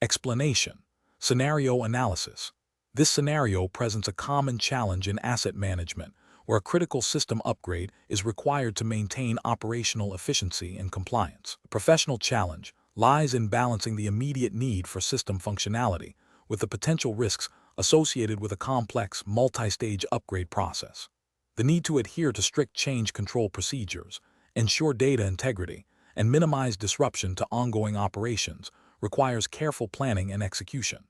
Explanation. Scenario analysis. This scenario presents a common challenge in asset management, where a critical system upgrade is required to maintain operational efficiency and compliance. The professional challenge lies in balancing the immediate need for system functionality with the potential risks associated with a complex, multi-stage upgrade process. The need to adhere to strict change control procedures, ensure data integrity, and minimize disruption to ongoing operations requires careful planning and execution.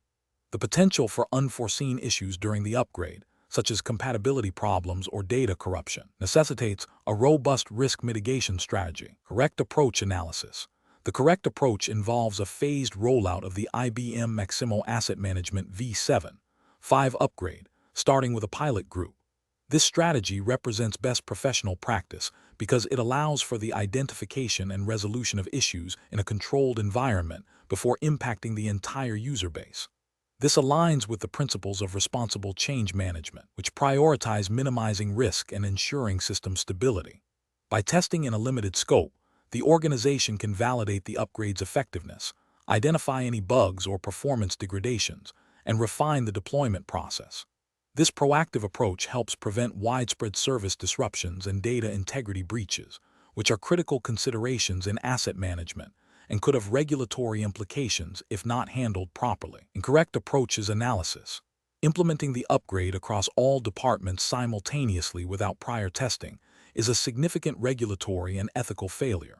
The potential for unforeseen issues during the upgrade, such as compatibility problems or data corruption, necessitates a robust risk mitigation strategy. Correct approach analysis. The correct approach involves a phased rollout of the IBM Maximo Asset Management V7.5 upgrade, starting with a pilot group. This strategy represents best professional practice because it allows for the identification and resolution of issues in a controlled environment before impacting the entire user base. This aligns with the principles of responsible change management, which prioritize minimizing risk and ensuring system stability. By testing in a limited scope, the organization can validate the upgrade's effectiveness, identify any bugs or performance degradations, and refine the deployment process. This proactive approach helps prevent widespread service disruptions and data integrity breaches, which are critical considerations in asset management and could have regulatory implications if not handled properly. Incorrect approaches analysis. Implementing the upgrade across all departments simultaneously without prior testing is a significant regulatory and ethical failure.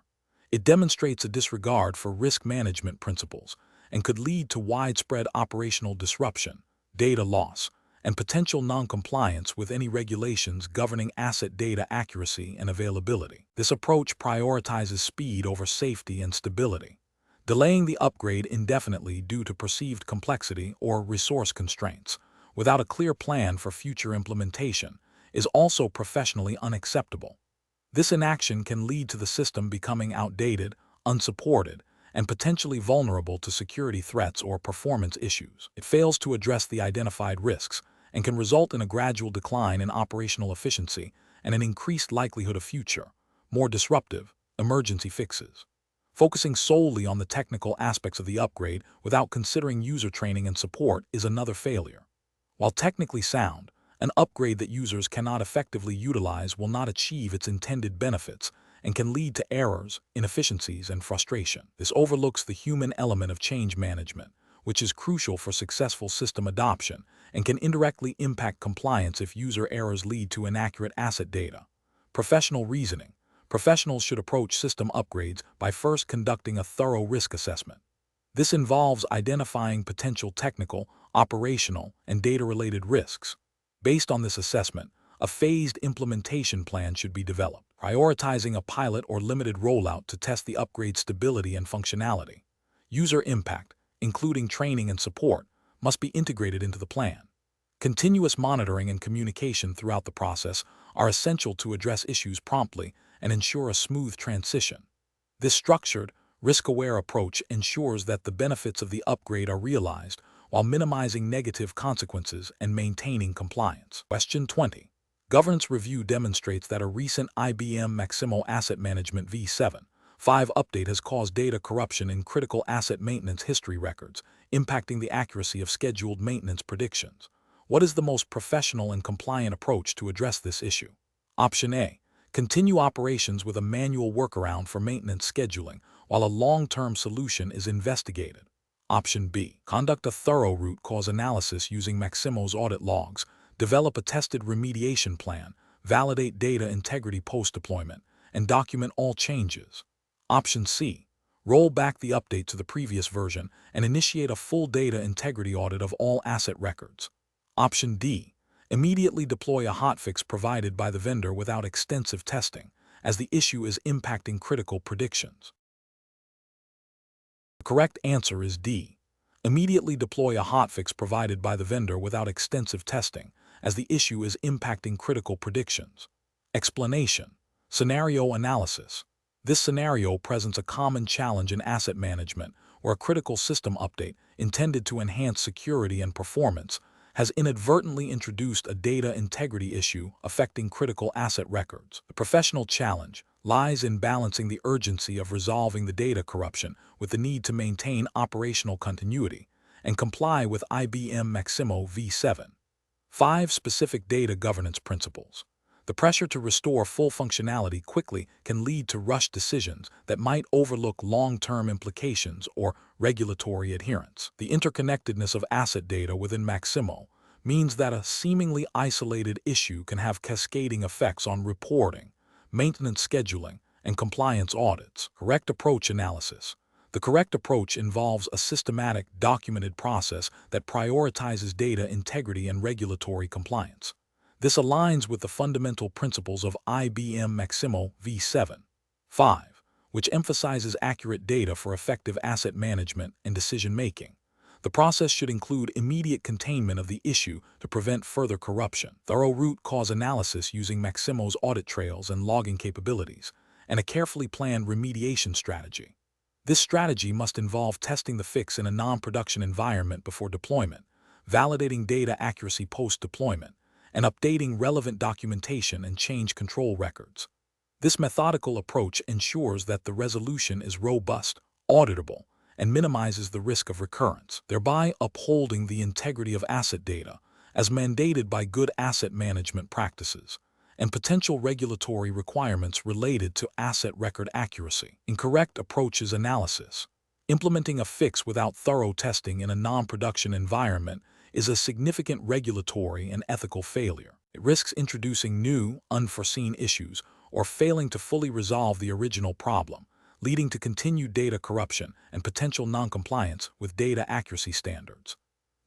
It demonstrates a disregard for risk management principles and could lead to widespread operational disruption, data loss, and potential non-compliance with any regulations governing asset data accuracy and availability. This approach prioritizes speed over safety and stability. Delaying the upgrade indefinitely due to perceived complexity or resource constraints, without a clear plan for future implementation, is also professionally unacceptable. This inaction can lead to the system becoming outdated, unsupported, and potentially vulnerable to security threats or performance issues. It fails to address the identified risks and can result in a gradual decline in operational efficiency and an increased likelihood of future, more disruptive, emergency fixes. Focusing solely on the technical aspects of the upgrade without considering user training and support is another failure. While technically sound, an upgrade that users cannot effectively utilize will not achieve its intended benefits and can lead to errors, inefficiencies, and frustration. This overlooks the human element of change management, which is crucial for successful system adoption and can indirectly impact compliance if user errors lead to inaccurate asset data. Professional reasoning. Professionals should approach system upgrades by first conducting a thorough risk assessment. This involves identifying potential technical, operational, and data-related risks. Based on this assessment, a phased implementation plan should be developed, prioritizing a pilot or limited rollout to test the upgrade's stability and functionality. User impact, including training and support, must be integrated into the plan. Continuous monitoring and communication throughout the process are essential to address issues promptly and ensure a smooth transition. This structured, risk-aware approach ensures that the benefits of the upgrade are realized while minimizing negative consequences and maintaining compliance. Question 20. Governance review demonstrates that a recent IBM Maximo Asset Management V7.5 update has caused data corruption in critical asset maintenance history records, impacting the accuracy of scheduled maintenance predictions. What is the most professional and compliant approach to address this issue? Option A. Continue operations with a manual workaround for maintenance scheduling while a long-term solution is investigated. Option B. Conduct a thorough root cause analysis using Maximo's audit logs, develop a tested remediation plan, validate data integrity post-deployment, and document all changes. Option C. Roll back the update to the previous version and initiate a full data integrity audit of all asset records. Option D. Immediately deploy a hotfix provided by the vendor without extensive testing, as the issue is impacting critical predictions. The correct answer is D. Immediately deploy a hotfix provided by the vendor without extensive testing, as the issue is impacting critical predictions. Explanation. Scenario analysis. This scenario presents a common challenge in asset management where a critical system update intended to enhance security and performance has inadvertently introduced a data integrity issue affecting critical asset records. The professional challenge lies in balancing the urgency of resolving the data corruption with the need to maintain operational continuity and comply with IBM Maximo V7. 5 specific data governance principles. The pressure to restore full functionality quickly can lead to rushed decisions that might overlook long-term implications or regulatory adherence. The interconnectedness of asset data within Maximo means that a seemingly isolated issue can have cascading effects on reporting, maintenance scheduling, and compliance audits. Correct approach analysis. The correct approach involves a systematic, documented process that prioritizes data integrity and regulatory compliance. This aligns with the fundamental principles of IBM Maximo V7. 5, which emphasizes accurate data for effective asset management and decision-making. The process should include immediate containment of the issue to prevent further corruption, thorough root cause analysis using Maximo's audit trails and logging capabilities, and a carefully planned remediation strategy. This strategy must involve testing the fix in a non-production environment before deployment, validating data accuracy post-deployment, and updating relevant documentation and change control records. This methodical approach ensures that the resolution is robust, auditable, and minimizes the risk of recurrence, thereby upholding the integrity of asset data as mandated by good asset management practices and potential regulatory requirements related to asset record accuracy. Incorrect approaches analysis. Implementing a fix without thorough testing in a non-production environment is a significant regulatory and ethical failure. It risks introducing new, unforeseen issues or failing to fully resolve the original problem, leading to continued data corruption and potential non-compliance with data accuracy standards.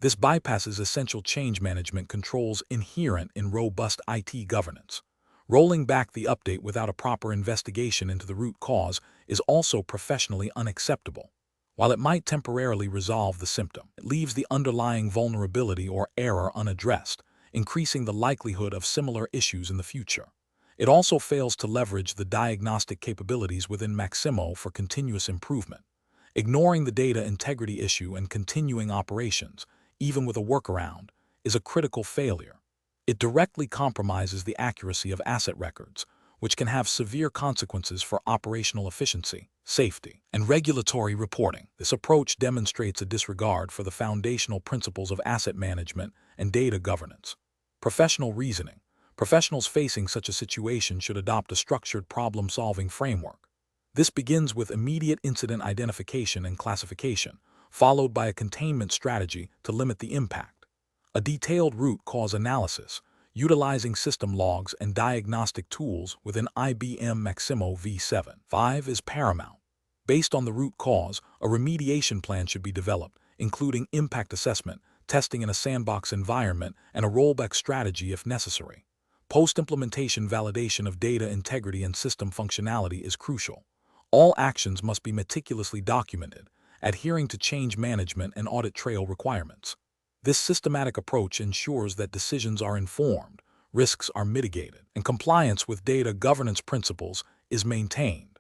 This bypasses essential change management controls inherent in robust IT governance. Rolling back the update without a proper investigation into the root cause is also professionally unacceptable. While it might temporarily resolve the symptom, it leaves the underlying vulnerability or error unaddressed, increasing the likelihood of similar issues in the future. It also fails to leverage the diagnostic capabilities within Maximo for continuous improvement. Ignoring the data integrity issue and continuing operations, even with a workaround, is a critical failure. It directly compromises the accuracy of asset records, which can have severe consequences for operational efficiency, safety, and regulatory reporting. This approach demonstrates a disregard for the foundational principles of asset management and data governance. Professional reasoning. Professionals facing such a situation should adopt a structured problem-solving framework. This begins with immediate incident identification and classification, followed by a containment strategy to limit the impact. A detailed root cause analysis, utilizing system logs and diagnostic tools within IBM Maximo V7. 5 is paramount. Based on the root cause, a remediation plan should be developed, including impact assessment, testing in a sandbox environment, and a rollback strategy if necessary. Post-implementation validation of data integrity and system functionality is crucial. All actions must be meticulously documented, adhering to change management and audit trail requirements. This systematic approach ensures that decisions are informed, risks are mitigated, and compliance with data governance principles is maintained.